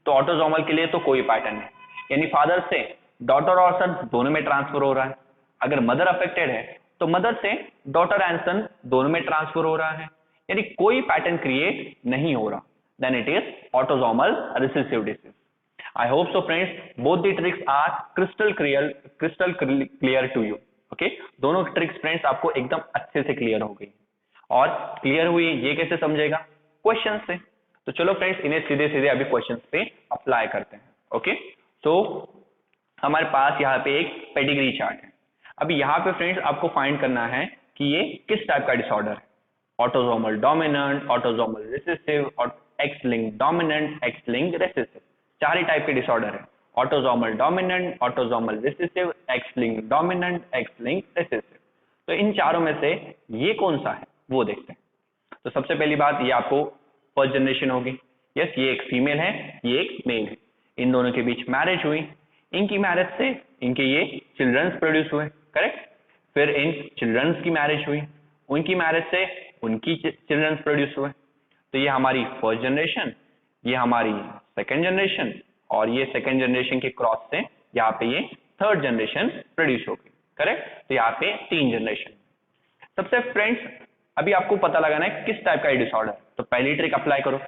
तो ऑटोसोमल के लिए तो कोई पैटर्न नहीं, यानी फादर से डॉटर और सन दोनों में ट्रांसफर हो रहा है। अगर मदर अफेक्टेड है तो मदर से डॉटर एंड सन दोनों में ट्रांसफर हो रहा है, यानी कोई पैटर्न क्रिएट नहीं हो रहा। then it is autosomal recessive disease. I hope so friends, both the tricks are crystal clear to you. Okay, दोनों ट्रिक्स फ्रेंड्स आपको एकदम अच्छे से क्लियर हो गई, और क्लियर हुई ये कैसे समझेगा? क्वेश्चन से। तो चलो फ्रेंड्स इन्हें सीधे सीधे अभी क्वेश्चन पे अप्लाई करते हैं। ओके, तो हमारे पास यहाँ पे एक पेडिग्री चार्ट है। अभी यहाँ पे फ्रेंड्स आपको फाइंड करना है कि ये किस टाइप का डिसऑर्डर है, ऑटोसोमल डोमिनेंट, ऑटोसोमल रिसेसिव और X linked dominant, x linked recessive, चार ही टाइप के डिसऑर्डर है, autosomal dominant, autosomal recessive, x linked dominant, x linked recessive. तो इन चारों में से ये कौन सा है वो देखते हैं। तो सबसे पहली बात, ये आपको फर्स्ट जनरेशन होगी। यस, ये एक फीमेल है, ये एक मेल है, इन दोनों के बीच मैरिज हुई, इनकी मैरिज से इनके ये चिल्ड्रंस प्रोड्यूस हुए, करेक्ट। फिर इन चिल्ड्रंस की मैरिज हुई, उनकी मैरिज से उनकी चिल्ड्रंस प्रोड्यूस हुए। तो ये हमारी फर्स्ट जनरेशन, ये हमारी सेकेंड जनरेशन, और ये सेकेंड जनरेशन के क्रॉस से यहाँ पे ये थर्ड जनरेशन प्रोड्यूस हो गई, करेक्ट। तो यहाँ पे 3 जनरेशन। सबसे फ्रेंड्स अभी आपको पता लगाना है किस टाइप का डिसऑर्डर। तो पहली ट्रिक अप्लाई करो।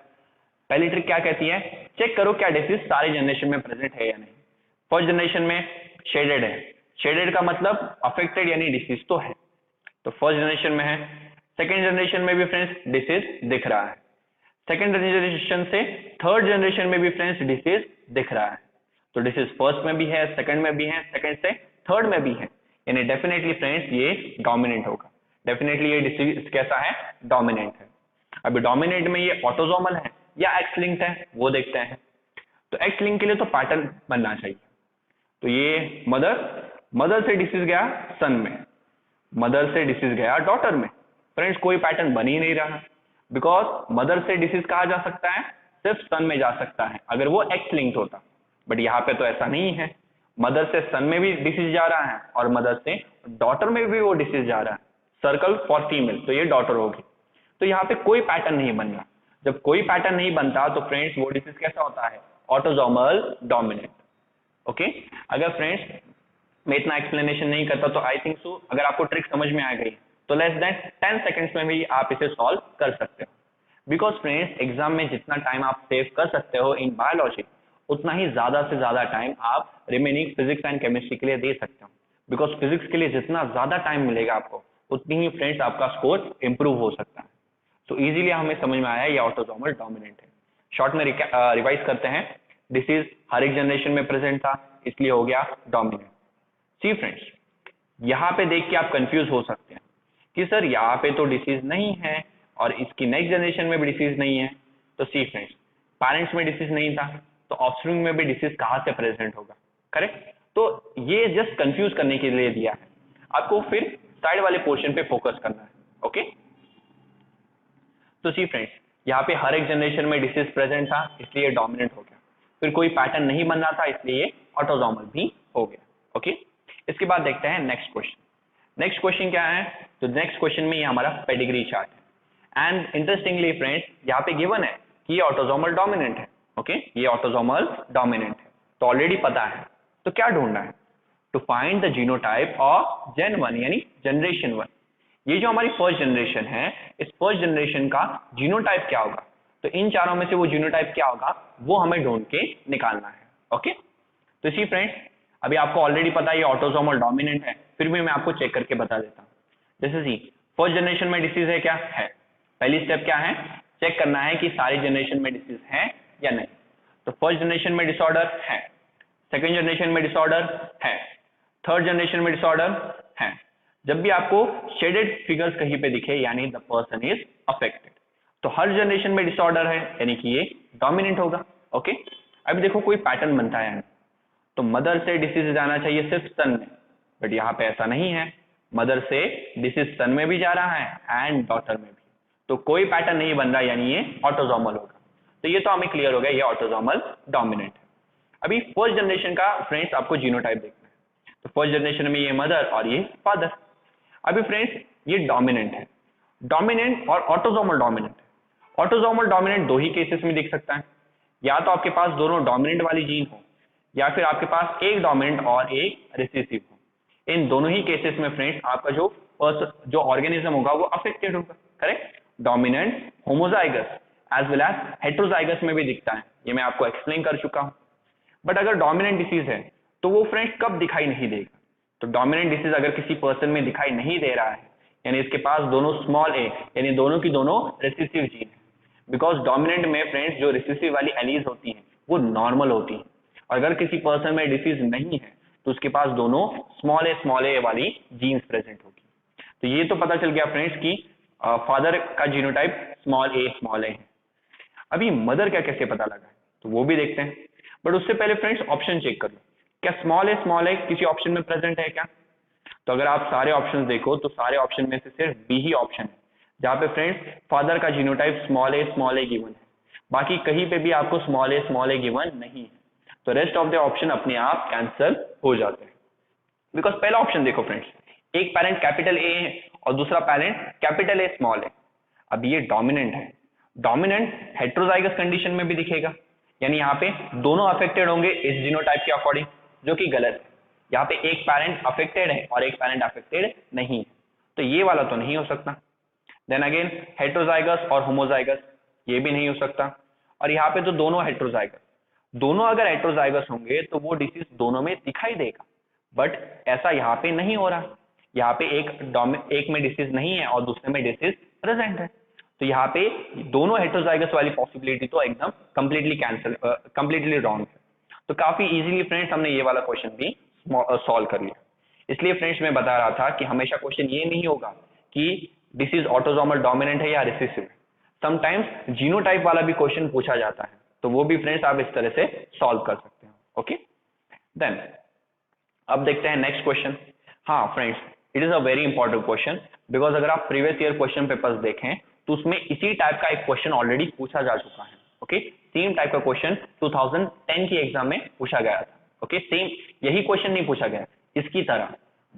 पहली ट्रिक क्या कहती है, चेक करो क्या डिसीज सारे जनरेशन में प्रेजेंट है या नहीं। फर्स्ट जनरेशन में शेडेड है, शेडेड का मतलब अफेक्टेड यानी डिसीज तो है, तो फर्स्ट जनरेशन में है। सेकेंड जनरेशन में भी फ्रेंड्स डिसीज दिख रहा है, सेकेंड जनरेशन से थर्ड जनरेशन में भी फ्रेंड्स डिसीज दिख रहा है। तो डिसीज फर्स्ट में भी है, सेकंड में भी है, सेकंड से थर्ड में भी है, यानी डेफिनेटली फ्रेंड्स ये डोमिनेंट होगा। डेफिनेटली ये डिसीज कैसा है, डोमिनेंट है। अभी डोमिनेंट में ये ऑटोसोमल है या एक्स लिंक्ड है वो देखते हैं। तो एक्स लिंक के लिए तो पैटर्न बनना चाहिए। तो ये मदर से डिसीज गया सन में, मदर से डिसीज गया डॉटर में। फ्रेंड्स कोई पैटर्न बन ही नहीं रहा, बिकॉज मदर से डिसीज कहा जा सकता है सिर्फ सन में जा सकता है अगर वो एक्स लिंक्ड होता, बट यहाँ पे तो ऐसा नहीं है। मदर से सन में भी डिसीज जा रहा है और मदर से डॉटर में भी वो डिसीज जा रहा है। सर्कल फॉर फीमेल, तो ये डॉटर होगी। तो यहाँ पे कोई पैटर्न नहीं बन रहा। जब कोई पैटर्न नहीं बनता तो फ्रेंड्स वो डिसीज कैसा होता है, ऑटोसोमल डोमिनेंट। ओके, अगर फ्रेंड्स मैं इतना एक्सप्लेनेशन नहीं करता तो आई थिंक सो अगर आपको ट्रिक समझ में आ गई तो लेस देन 10 सेकंड्स में भी आप इसे सॉल्व कर सकते हो। बिकॉज फ्रेंड्स एग्जाम में जितना टाइम आप सेव कर सकते हो इन बायोलॉजी, उतना ही ज्यादा से ज्यादा टाइम आप रिमेनिंग फिजिक्स एंड केमिस्ट्री के लिए दे सकते हो। बिकॉज फिजिक्स के लिए जितना ज्यादा टाइम मिलेगा आपको, उतनी ही फ्रेंड्स आपका स्कोर इंप्रूव हो सकता है। तो इजीली हमें समझ में आया ये ऑटोसोमल डोमिनेंट है। शॉर्ट में रिवाइज करते हैं। डिसीज हर एक जनरेशन में प्रेजेंट था, इसलिए हो गया डोमिनेंट। सी फ्रेंड्स, यहाँ पे देख के आप कंफ्यूज हो सकते हैं कि सर यहाँ पे तो डिसीज नहीं है और इसकी नेक्स्ट जनरेशन में भी डिसीज नहीं है। तो सी फ्रेंड्स, पेरेंट्स में डिसीज नहीं था तो ऑफस्प्रिंग में भी डिसीज कहाँ से प्रेजेंट होगा, करेक्ट। तो ये जस्ट कंफ्यूज करने के लिए दिया है आपको, फिर साइड वाले पोर्शन पे फोकस करना है। ओके, तो सी फ्रेंड्स, यहाँ पे हर एक जनरेशन में डिसीज प्रेजेंट था इसलिए डोमिनेंट हो गया। फिर कोई पैटर्न नहीं बन रहा था इसलिए ऑटोसोमल भी हो गया। ओके, इसके बाद देखते हैं नेक्स्ट क्वेश्चन। नेक्स्ट क्वेश्चन क्या है, तो नेक्स्ट क्वेश्चन में ये हमारा पेडिग्री चार्ट है। एंड इंटरेस्टिंगली फ्रेंड्स यहाँ पे गिवन है कि ये ऑटोसोमल डोमिनेंट है। ओके, ये ऑटोसोमल डोमिनेंट है तो ऑलरेडी पता है। तो क्या ढूंढना है, to find the genotype of gen 1 यानी जनरेशन 1। ये जो हमारी फर्स्ट जनरेशन है, इस फर्स्ट जनरेशन का जीनोटाइप क्या होगा। तो इन चारों में से वो जीनोटाइप क्या होगा वो हमें ढूंढ के निकालना है। ओके, तो इसी फ्रेंड्स अभी आपको ऑलरेडी पता है ये ऑटोसोमल डोमिनेंट है, फिर भी मैं आपको चेक करके बता देता हूँ। जैसे सी फर्स्ट जनरेशन में डिसीज है क्या है, पहली स्टेप क्या है, चेक करना है कि सारी जनरेशन में डिसीज है या नहीं। तो फर्स्ट जनरेशन में डिसऑर्डर है, सेकेंड जनरेशन में डिसऑर्डर है, थर्ड जनरेशन में डिसऑर्डर है। जब भी आपको शेडेड फिगर्स कहीं पे दिखे यानी द पर्सन इज अफेक्टेड, तो हर जनरेशन में डिसऑर्डर है यानी कि ये डोमिनेंट होगा। ओके, अब देखो कोई पैटर्न बनता है, तो मदर से डिसीज जाना चाहिए सिर्फ सन में, बट यहाँ पे ऐसा नहीं है। मदर से डिसीज सन में भी जा रहा है एंड डॉटर में भी, तो कोई पैटर्न नहीं बन रहा यानी ये ऑटोसोमल होगा। तो ये तो हमें क्लियर हो गया ये ऑटोसोमल डोमिनेंट है। अभी फर्स्ट जनरेशन का फ्रेंड्स आपको जीनोटाइप देखना है। तो फर्स्ट जनरेशन में ये मदर और ये फादर। अभी फ्रेंड्स ये डोमिनेंट है, डोमिनेंट और ऑटोसोमल डोमिनेंट है। ऑटोसोमल डोमिनेंट दो ही केसेस में दिख सकता है, या तो आपके पास दोनों डोमिनेंट वाली जीन हो या फिर आपके पास एक डोमिनेंट और एक रिसेसिव हो। इन दोनों ही केसेस में फ्रेंड्स आपका जो ऑर्गेनिज्म होगा वो अफेक्टेड होगा, correct. Dominant homozygous as well as heterozygous में भी दिखता है, ये मैं आपको एक्सप्लेन कर चुका हूं। बट अगर डोमिनेंट डिसीज है तो वो फ्रेंड्स कब दिखाई नहीं देगा? तो डोमिनेंट डिसीज अगर किसी पर्सन में दिखाई नहीं दे रहा है, यानी इसके पास दोनों स्मॉल ए यानी दोनों की दोनों रिसेसिव जीन है, बिकॉज डोमिनेंट में फ्रेंड्स जो रिसेसिव वाली एलीज होती हैं वो नॉर्मल होती हैं, और अगर किसी पर्सन में डिसीज नहीं है तो उसके पास दोनों स्मॉल ए वाली जीन्स प्रेजेंट होगी। तो ये तो पता चल गया फ्रेंड्स कि फादर का जीनोटाइप स्मॉल ए है। अभी मदर का कैसे पता लगा है तो वो भी देखते हैं, बट उससे पहले फ्रेंड्स ऑप्शन चेक कर लो, क्या स्मॉल ए किसी ऑप्शन में प्रेजेंट है क्या? तो अगर आप सारे ऑप्शन देखो तो सारे ऑप्शन में से सिर्फ बी ही ऑप्शन है जहां पे फ्रेंड्स फादर का जीनोटाइप स्मॉल ए गिवन है, बाकी कहीं पे भी आपको स्मॉल ए गिवन नहीं है, तो रेस्ट ऑफ द ऑप्शन अपने आप कैंसिल हो जाते हैं। बिकॉज पहला ऑप्शन देखो फ्रेंड्स, एक पैरेंट कैपिटल ए है और दूसरा पैरेंट कैपिटल ए स्मॉल है। अब ये डोमिनेंट है, डोमिनेंट हेट्रोजाइगस कंडीशन में भी दिखेगा, यानी यहाँ पे दोनों अफेक्टेड होंगे इस जीनोटाइप के अकॉर्डिंग, जो कि गलत है। यहाँ पे एक पैरेंट अफेक्टेड है और एक पैरेंट अफेक्टेड नहीं है, तो ये वाला तो नहीं हो सकता। देन अगेन हेट्रोजाइगस और होमोजाइगस, ये भी नहीं हो सकता। और यहाँ पे तो दोनों हेट्रोजाइगस, दोनों अगर हेट्रोजाइगस होंगे तो वो डिसीज दोनों में दिखाई देगा, बट ऐसा यहाँ पे नहीं हो रहा। यहाँ पे एक में डिसीज नहीं है और दूसरे में डिसीज प्रेजेंट है, तो यहाँ पे दोनों हेट्रोजाइगस वाली पॉसिबिलिटी तो एकदम कंप्लीटली रॉन्ग है। तो काफी इजीली फ्रेंड्स हमने ये वाला क्वेश्चन भी सॉल्व कर लिया। इसलिए फ्रेंड्स मैं बता रहा था कि हमेशा क्वेश्चन ये नहीं होगा कि डिसीज ऑटोसोमल डोमिनेंट है या रिसेसिव है, समटाइम्स जीनोटाइप वाला भी क्वेश्चन पूछा जाता है, तो वो भी फ्रेंड्स आप इस तरह से सॉल्व कर सकते हैं। ओके, देन अब देखते हैं नेक्स्ट क्वेश्चन। हाँ friends, it is a very important question, because अगर आप प्रीवियस ईयर क्वेश्चन पेपर्स देखें तो उसमें इसी टाइप का एक क्वेश्चन ऑलरेडी पूछा जा चुका है। ओके, सेम टाइप का क्वेश्चन 2010 की एग्जाम में पूछा गया था। ओके, सेम यही क्वेश्चन नहीं पूछा गया इसकी तरह,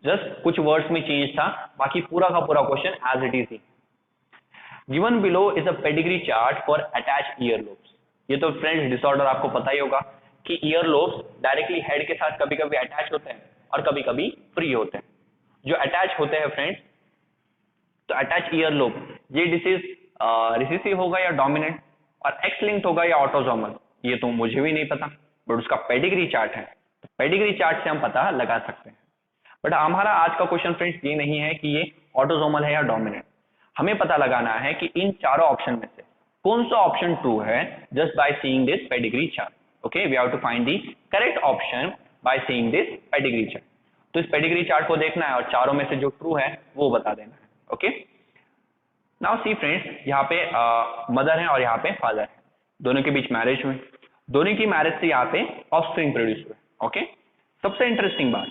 जस्ट कुछ वर्ड्स में चेंज था, बाकी पूरा का पूरा क्वेश्चन एज इट इज ही। Given below is a pedigree chart for attached ear lobes. ये तो फ्रेंड्स डिसऑर्डर आपको पता ही होगा कि ईयर लोब्स डायरेक्टली हेड के साथ कभी कभी अटैच होते हैं और कभी कभी फ्री होते हैं। जो अटैच होते हैं फ्रेंड्स, तो अटैच ईयर लोब, ये डिसीज रिसेसिव होगा या डोमिनेंट, और एक्स लिंक्ड होगा या ऑटोसोमल, ये तो मुझे भी नहीं पता, बट उसका पेडिग्री चार्ट है, तो पेडिग्री चार्ट से हम पता लगा सकते हैं। बट हमारा आज का क्वेश्चन फ्रेंड्स ये नहीं है कि ये ऑटोसोमल है या डोमिनेंट, हमें पता लगाना है कि इन चारों ऑप्शन में से कौन सा ऑप्शन ट्रू है just by seeing this pedigree chart. Okay, we have to find the correct option by seeing this pedigree chart. तो इस पेडिग्री चार्ट को देखना है और चारों में से जो ट्रू है वो बता देना है। ओके, नाउ सी फ्रेंड्स, यहाँ पे मदर है और यहाँ पे फादर है, दोनों के बीच मैरिज हुई, दोनों की मैरिज से यहाँ पे ऑफस्प्रिंग प्रोड्यूस हुए। ओके, सबसे इंटरेस्टिंग बात,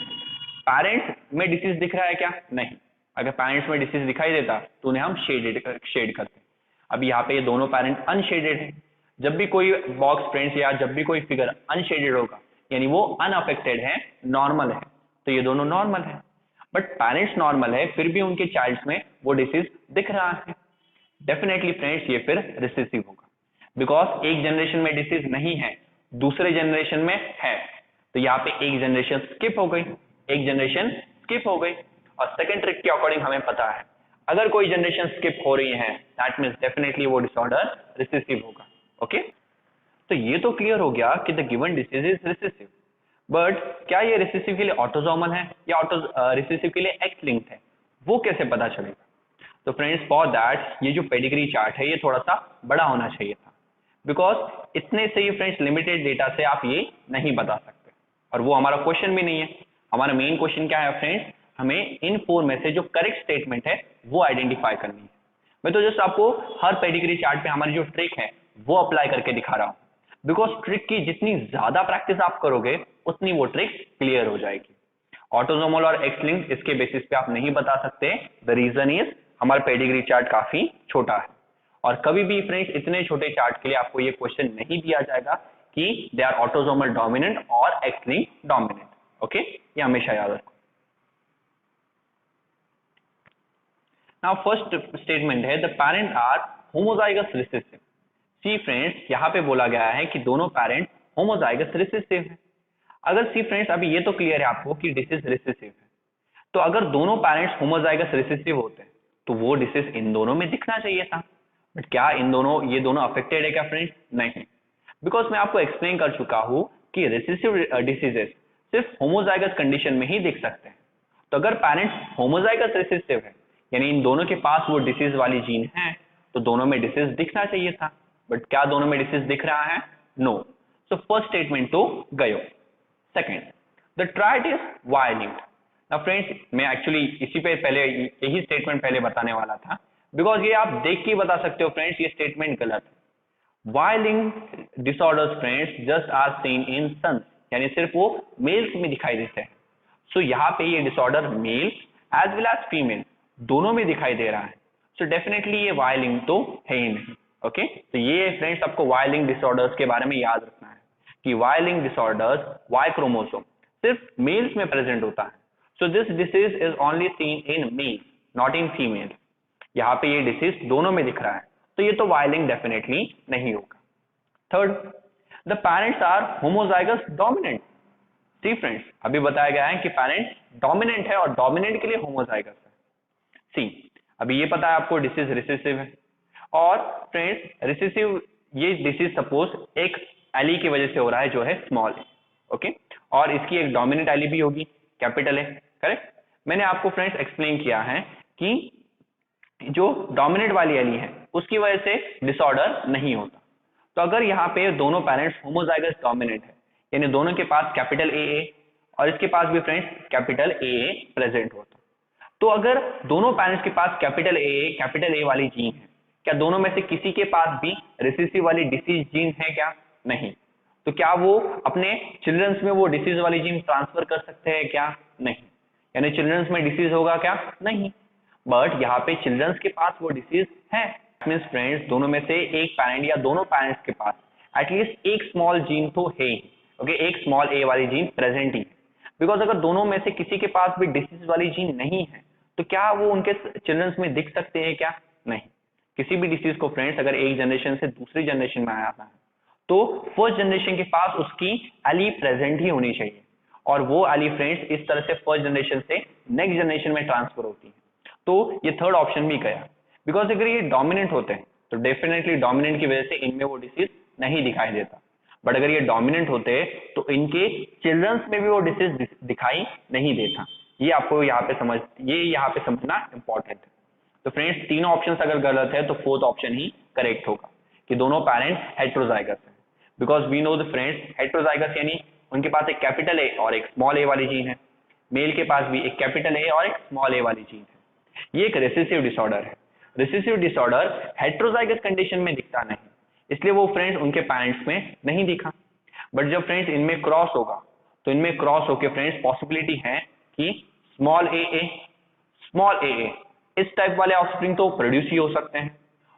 पेरेंट्स में डिसीज दिख रहा है क्या? नहीं। अगर पेरेंट्स में डिसीज दिखाई देता तो उन्हें हम शेड करते। अब यहाँ पे ये दोनों पेरेंट अनशेडेड है, जब भी कोई बॉक्स फ्रेंड्स या जब भी कोई फिगर अनशेडेड होगा यानी वो अनअफेक्टेड है, नॉर्मल है, तो ये दोनों नॉर्मल है। बट पेरेंट्स नॉर्मल है फिर भी उनके चाइल्ड में वो डिसीज दिख रहा है, डेफिनेटली फ्रेंड्स ये फिर रिसेसिव होगा, बिकॉज एक जनरेशन में डिसीज नहीं है, दूसरे जनरेशन में है, तो यहाँ पे एक जनरेशन स्किप हो गई, एक जनरेशन स्किप हो गई। और सेकंड ट्रिक के अकॉर्डिंग हमें पता है अगर कोई जनरेशन स्किप हो रही है दैट मींस डेफिनेटली वो डिसऑर्डर रिसेसिव होगा। ओके, तो ये तो क्लियर हो गया कि the given disease is recessive, but क्या ये रिसेसिव के लिए ऑटोसोमल है या रिसेसिव के लिए एक्स लिंक्ड है, वो कैसे पता चलेगा? तो फ्रेंड्स फॉर दैट ये जो पेडिग्री चार्ट है ये थोड़ा सा बड़ा होना चाहिए था, बिकॉज इतने से ही फ्रेंड्स लिमिटेड डेटा से आप ये नहीं बता सकते, और वो हमारा क्वेश्चन भी नहीं है। हमारा मेन क्वेश्चन क्या है फ्रेंड्स, हमें इन फोर में से जो करेक्ट स्टेटमेंट है वो आइडेंटिफाई करनी है। मैं तो जस्ट आपको हर पेडिग्री चार्ट पे हमारी जो ट्रिक है वो अप्लाई करके दिखा रहा हूँ, बिकॉज ट्रिक की जितनी ज्यादा प्रैक्टिस आप करोगे उतनी वो ट्रिक क्लियर हो जाएगी। ऑटोसोमल और एक्स लिंक्ड इसके बेसिस पे आप नहीं बता सकते, द रीजन इज हमारा पेडिग्री चार्ट काफी छोटा है, और कभी भी फ्रेंड्स इतने छोटे चार्ट के लिए आपको ये क्वेश्चन नहीं दिया जाएगा कि दे आर ऑटोसोमल डोमिनेंट और एक्स लिंक्ड डोमिनेंट। ओके, ये हमेशा याद रखो। नाउ फर्स्ट स्टेटमेंट है the parent are homozygous recessive. See friends, यहाँ पे बोला गया है कि दोनों पेरेंट होमोजाइगस रिसेसिव है। अगर सी फ्रेंड्स अभी ये तो क्लियर है आपको कि डिसीज रिसेसिव है, तो अगर दोनों पेरेंट्स होमोजाइगस रिसेसिव होते हैं तो वो डिसीज इन दोनों में दिखना चाहिए था, बट क्या ये दोनों अफेक्टेड है क्या फ्रेंड्स? नहीं, बिकॉज मैं आपको एक्सप्लेन कर चुका हूं कि रिसेसिव डिसीजेस सिर्फ होमोजाइगस कंडीशन में ही दिख सकते हैं। तो अगर पेरेंट्स होमोजाइगस रिसेसिव है, यानी इन दोनों के पास वो डिसीज वाली जीन है, तो दोनों में डिसीज दिखना चाहिए था। बट क्या दोनों में डिसीज दिख रहा है? नो। सो फर्स्ट स्टेटमेंट तो गयो। Second, the tried is oiling. ना फ्रेंड्स, मैं एक्चुअली इसी पे पहले यही स्टेटमेंट पहले बताने वाला था, बिकॉज ये आप देख के बता सकते हो फ्रेंड्स ये स्टेटमेंट गलत है। Y-linked disorders friends just are seen in sons, यानी सिर्फ वो मेल्स में दिखाई देते हैं। सो यहाँ पे ये disorder male as well as female दोनों में दिखाई दे रहा है। सो डेफिनेटली ये Y-linked तो है ही नहीं। ओके, तो ये फ्रेंड्स आपको Y-linked डिसऑर्डर्स के बारे में याद रखना है कि Y-linked डिसऑर्डर्स Y क्रोमोसोम सिर्फ मेल्स में प्रेजेंट होता है। So this disease is only seen in male not in female. यहाँ पे ये डिसीज दोनों में दिख रहा है, तो ये तो वायलिंग डेफिनेटली नहीं होगा। Third, the parents are homozygous dominant. See friends, अभी बताया गया है कि पेरेंट डोमिनेंट है और डोमिनेंट के लिए होमोजाइगस है। सी, अभी ये पता है आपको डिसीज रिसेसिव है, और फ्रेंड्स रिसेसिव ये डिसीज सपोज एक एली की वजह से हो रहा है जो है स्मॉल ए। ओके, और इसकी एक डोमिनेंट एली भी होगी कैपिटल ए, करेक्ट। मैंने आपको फ्रेंड्स एक्सप्लेन किया है कि जो डोमिनेंट वाली एली है उसकी वजह से डिसऑर्डर नहीं होता। तो अगर यहाँ पे दोनों पेरेंट्स होमोजाइगस डोमिनेंट है, यानी दोनों के पास कैपिटल ए और इसके पास भी फ्रेंड्स कैपिटल ए प्रेजेंट होता, तो अगर दोनों पेरेंट्स के पास कैपिटल ए वाली जीन है, क्या दोनों में से किसी के पास भी रिसेसिव वाली डिसीज जीन है क्या? नहीं। तो क्या वो अपने चिल्ड्रंस में वो डिसीज वाली जीन ट्रांसफर कर सकते हैं क्या? नहीं। यानी चिल्ड्रंस में डिसीज होगा क्या? नहीं। बट यहाँ पे चिल्ड्रंस के पास वो डिसीज है। मींस फ्रेंड्स दोनों में से एक पेरेंट या दोनों पेरेंट्स के पास एटलीस्ट एक स्मॉल जीन तो है ही। ओके, एक स्मॉल ए वाली जीन प्रेजेंट ही है। बिकॉज अगर दोनों में से किसी के पास भी डिसीज वाली जीन नहीं है, तो क्या वो उनके चिल्ड्रंस में दिख सकते हैं क्या? नहीं। किसी भी डिसीज को फ्रेंड्स अगर एक जनरेशन से दूसरी जनरेशन में आया है, तो फर्स्ट जनरेशन के पास उसकी एली प्रेजेंट ही होनी चाहिए, और वो एली फ्रेंड्स इस तरह से फर्स्ट जनरेशन से नेक्स्ट जनरेशन में ट्रांसफर होती है। तो ये थर्ड ऑप्शन भी गया, बिकॉज अगर ये डोमिनेंट होते हैं तो डेफिनेटली डोमिनेंट की वजह से इनमें वो डिसीज नहीं दिखाई देता। बट अगर ये डोमिनेंट होते तो इनके चिल्ड्रंस में भी वो डिसीज दिखाई नहीं देता। ये आपको यहाँ पे समझना इंपॉर्टेंट है। तो फ्रेंड्स तीनों ऑप्शंस अगर गलत है तो फोर्थ ऑप्शन ही करेक्ट होगा कि दोनों पेरेंट्स हेट्रोजाइगस है। Because we know the friends heterozygous यानी उनके पास एक कैपिटल ए और एक स्मॉल ए वाली जीन है, मेल के पास भी एक कैपिटल ए और एक स्मॉल ए वाली जीन है। ये एक रिसेसिव डिसऑर्डर है। रिसेसिव डिसऑर्डर हेट्रोजाइगस कंडीशन में दिखता नहीं, इसलिए वो फ्रेंड्स उनके पेरेंट्स में नहीं दिखा। बट जब फ्रेंड्स इनमें क्रॉस होगा तो इनमें क्रॉस होकर फ्रेंड्स पॉसिबिलिटी है कि स्मॉल ए इस टाइप वाले ऑफस्प्रिंग तो प्रोड्यूस ही हो सकते हैं,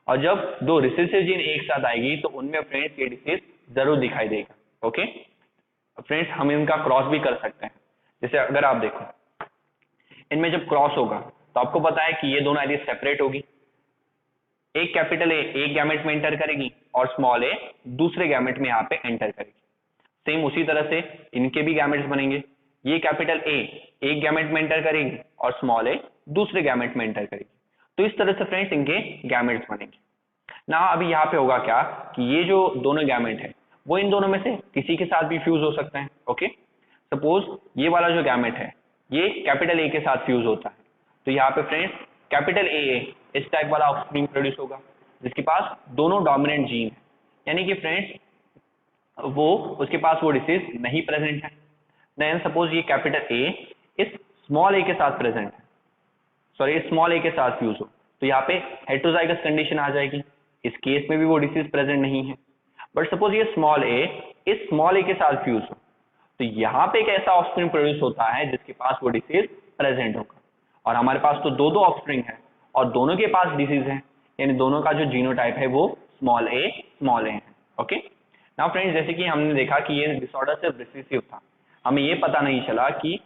और जब दो रिसेसिव जीन एक साथ आएगी तो उनमें फ्रेंड्स ये डिसीज जरूर दिखाई देगा। ओके फ्रेंड्स, हम इनका क्रॉस भी कर सकते हैं। जैसे अगर आप देखो इनमें जब क्रॉस होगा तो आपको पता है कि ये दोनों एलीज सेपरेट होगी। एक कैपिटल ए एक गैमेट में एंटर करेगी और स्मॉल ए दूसरे गैमेट में यहाँ पे एंटर करेगी। सेम उसी तरह से इनके भी गैमेट्स बनेंगे। ये कैपिटल ए एक गैमेट में एंटर करेगी और स्मॉल ए दूसरे गैमेट में एंटर करेगी। तो इस तरह से फ्रेंड्स इनके गैमेट्स बनेंगे ना। अभी यहाँ पे होगा क्या कि ये जो दोनों गैमेट है वो इन दोनों में से किसी के साथ भी फ्यूज हो सकते हैं। ओके, सपोज ये वाला जो गैमेट है ये कैपिटल ए के साथ फ्यूज होता है, तो यहाँ पे फ्रेंड्स कैपिटल ए इस टाइप वाला ऑफस्प्रिंग प्रोड्यूस होगा जिसके पास दोनों डोमिनेंट जीन है, यानी कि फ्रेंड्स वो उसके पास वो डिसीज नहीं प्रेजेंट है। देन सपोज ये कैपिटल ए इस स्मॉल ए के साथ प्रेजेंट है, सॉरी स्मॉल ए के साथ फ्यूज हो, तो यहाँ पे हेट्रोजाइगस कंडीशन आ जाएगी। इस केस में भी वो डिसीज प्रेजेंट नहीं है। बट सपोज ये स्मॉल ए इस स्मॉल ए के साथ फ्यूज हो, तो यहाँ पे एक ऐसा ऑफस्प्रिंग प्रोड्यूस होता है जिसके पास वो डिसीज प्रेजेंट होगा। और हमारे पास तो दो ऑफस्प्रिंग है और दोनों के पास डिसीज है, यानी दोनों का जो जीनोटाइप है वो स्मॉल ए है। ओके, नाउ फ्रेंड्स जैसे कि हमने देखा कि ये डिसऑर्डर सिर्फ रिसेसिव था, हमें ये पता नहीं चला कि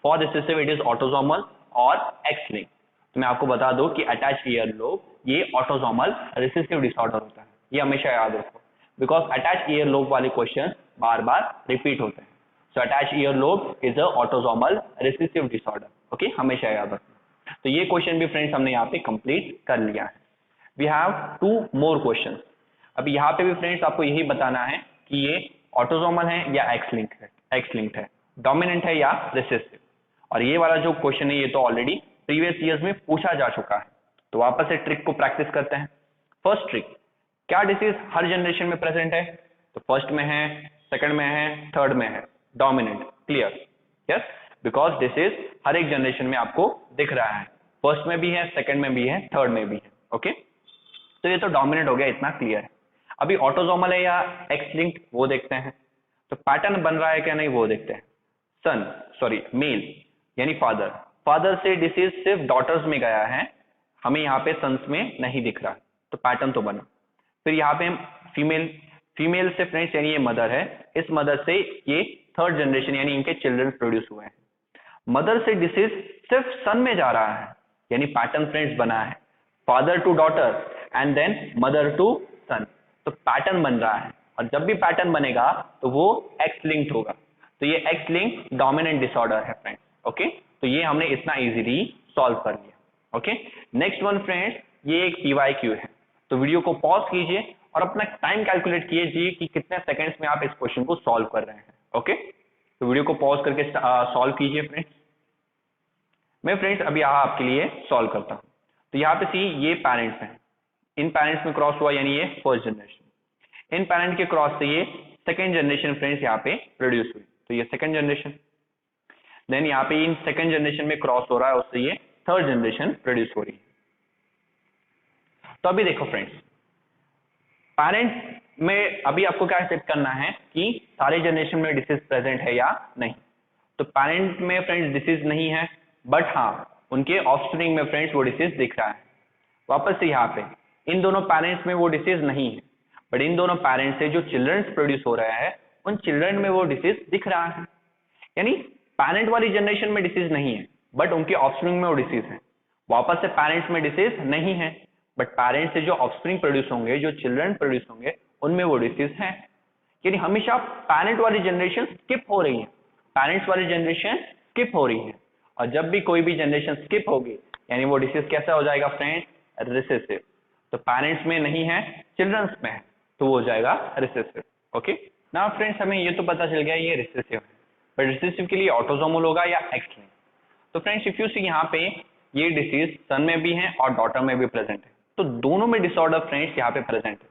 for recessive it is autosomal और एक्स लिंक। तो मैं आपको बता दूं कि अटैच ईयर लोब ये ऑटोसोमल रिसेसिव डिसऑर्डर होता है, ये हमेशा याद रखो, बिकॉज अटैच ईयर लोब वाले क्वेश्चन बार बार रिपीट होते हैं। So attach ear lobe is a autosomal recessive disorder. Okay, हमेशा याद रखना। तो ये क्वेश्चन भी फ्रेंड्स हमने यहाँ पे कंप्लीट कर लिया है। We have 2 more questions. अभी यहाँ पे भी फ्रेंड्स आपको यही बताना है कि ये ऑटोसोमल है या एक्स लिंक्ड है, डोमिनेंट है या रिसेसिव। और ये वाला जो क्वेश्चन है ये तो ऑलरेडी प्रीवियस ईयर्स में पूछा जा चुका है। तो वापस से ट्रिक को प्रैक्टिस करते हैं। फर्स्ट ट्रिक, क्या डिसीज हर जनरेशन में प्रेजेंट है? तो फर्स्ट में है, सेकंड में है, थर्ड में है, dominant, clear? Yes, because disease हर एक जनरेशन में आपको दिख रहा है, फर्स्ट में भी है, सेकंड में भी है, थर्ड में भी है। ओके, तो ये तो डोमिनेंट हो गया, इतना क्लियर है। अभी ऑटोसोमल है या एक्स लिंक्ड वो देखते हैं। तो पैटर्न बन रहा है क्या नहीं वो देखते हैं। मेल यानी फादर से डिसीज सिर्फ डॉटर्स में गया है, हमें यहाँ पे सन्स में नहीं दिख रहा, तो पैटर्न तो बना। फिर यहाँ पे फीमेल से फ्रेंड्स यानी ये मदर है, इस मदर से ये थर्ड जनरेशन यानी इनके चिल्ड्रन प्रोड्यूस हुए हैं। मदर से डिसीज सिर्फ सन में जा रहा है, यानी पैटर्न फ्रेंड्स बना है, father to daughter and then mother to son, तो पैटर्न बन रहा है। और जब भी पैटर्न बनेगा तो वो एक्स लिंक्ड होगा, तो ये एक्स लिंक्ड डोमिनेंट डिसऑर्डर है फ्रेंड्स। ओके, तो ये हमने इतना इजीली सॉल्व कर लिया। ओके, नेक्स्ट वन फ्रेंड्स, ये एक PYQ है, तो वीडियो को पॉज कीजिए और अपना टाइम कैलकुलेट कीजिए कि कितने सेकंड्स में आप इस क्वेश्चन को सॉल्व कर रहे हैं। ओके, तो वीडियो को पॉज करके सॉल्व कीजिए फ्रेंड्स। मैं फ्रेंड्स अभी यहाँ आपके लिए सॉल्व करता हूँ। तो यहाँ पे सी ये पेरेंट्स हैं, इन पेरेंट्स में क्रॉस हुआ यानी ये फर्स्ट जनरेशन, इन पेरेंट के क्रॉस से ये सेकेंड जनरेशन फ्रेंड्स यहाँ पे प्रोड्यूस हुई, तो ये सेकेंड जनरेशन। देन यहाँ पे इन सेकेंड जनरेशन में क्रॉस हो रहा है, उससे ये थर्ड जनरेशन प्रोड्यूस हो रही है। तो अभी देखो फ्रेंड्स, पेरेंट में अभी आपको क्या चेक करना है कि सारे जनरेशन में डिसीज प्रेजेंट है या नहीं। तो पेरेंट में फ्रेंड्स डिसीज नहीं है, बट हाँ उनके ऑफस्प्रिंग में फ्रेंड्स वो डिसीज दिख रहा है। वापस से यहाँ पे इन दोनों पेरेंट्स में वो डिसीज नहीं है, बट इन दोनों पेरेंट्स से जो चिल्ड्रन प्रोड्यूस हो रहा है उन चिल्ड्रन में वो डिसीज दिख रहा है। यानी पेरेंट वाली जनरेशन में डिसीज नहीं है, बट उनके ऑफस्प्रिंग में वो डिसीज है। वापस से पेरेंट्स में डिसीज नहीं है, बट पेरेंट्स से जो ऑफस्प्रिंग प्रोड्यूस होंगे, जो चिल्ड्रन प्रोड्यूस होंगे, उनमें वो डिसीज है। यानी हमेशा पेरेंट वाली जनरेशन स्किप हो रही है, पेरेंट्स वाली जनरेशन स्किप हो रही है। और जब भी कोई भी जनरेशन स्किप होगी यानी वो डिसीज कैसा हो जाएगा फ्रेंड्स? रिसेसिव। तो पेरेंट्स में नहीं है, चिल्ड्रंस में है, तो वो हो जाएगा रिसेसिव। ओके, नाउ फ्रेंड्स हमें ये तो पता चल गया ये रिसेसिव है, बट रिसेसिव के लिए ऑटोसोमल होगा या एक्स लिंक्ड। तो फ्रेंड्स इफ यू सी यहाँ पे ये डिसीज सन में भी है और डॉटर में भी प्रेजेंट है, तो दोनों में डिसऑर्डर फ्रेंड्स यहाँ पे प्रेजेंट है।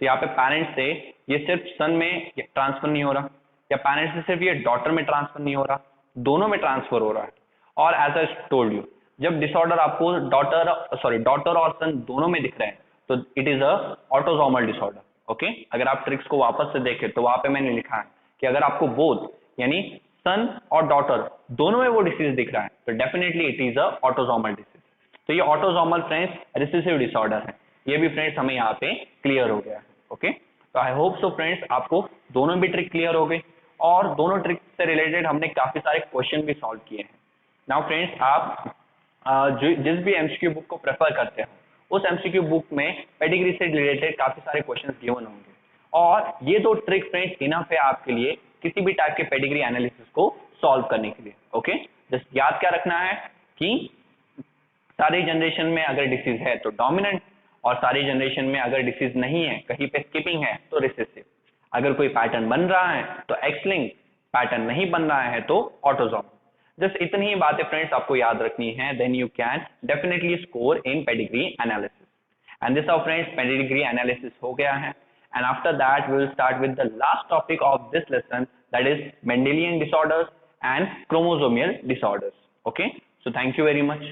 तो यहाँ पे पेरेंट्स से ये सिर्फ सन में ट्रांसफर नहीं हो रहा, या पेरेंट्स से सिर्फ ये डॉटर में ट्रांसफर नहीं हो रहा, दोनों में ट्रांसफर हो रहा है। और एज आई टोल्ड यू, जब डिसऑर्डर आपको डॉटर और सन दोनों में दिख रहे हैं तो it is a autosomal disorder. Okay, अगर आप ट्रिक्स को वापस से देखें तो वहां पे मैंने लिखा है कि अगर आपको बोथ यानी सन और डॉटर दोनों में वो डिसीज दिख रहा है तो definitely it is a autosomal disease. तो ये ऑटोसोमल फ्रेंड्स रिसेसिव डिसऑर्डर है, ये भी फ्रेंड्स हमें यहाँ पे क्लियर हो गया है। ओके, तो आई होप सो फ्रेंड्स आपको दोनों भी ट्रिक क्लियर हो गई, और दोनों ट्रिक से रिलेटेड हमने काफी सारे क्वेश्चन भी सॉल्व किए हैं। नाउ फ्रेंड्स आप जिस भी एमसीक्यू बुक को प्रेफर करते हो उस एमसीक्यू बुक में पेडिग्री से रिलेटेड काफी सारे क्वेश्चंस गिवन होंगे, और ये दो ट्रिक फ्रेंड्स इनफ है आपके लिए किसी भी टाइप के पेडिग्री एनालिसिस को सॉल्व करने के लिए। ओके, जस्ट याद क्या रखना है कि सारी जनरेशन में अगर डिसीज है तो डोमिनेंट, और सारी जनरेशन में अगर डिसीज नहीं है, कहीं पे स्किपिंग है तो रिसेसिव। अगर कोई पैटर्न बन रहा है तो एक्स लिंक, पैटर्न नहीं बन रहा है तो ऑटोसोमल। जस्ट इतनी ही बातें फ्रेंड्स आपको याद रखनी है, then you can definitely score in pedigree analysis. And this hour friends pedigree analysis हो गया है, and after that we will start with the last topic of this lesson, that is Mendelian disorders and chromosomal disorders. Okay, so thank you very much.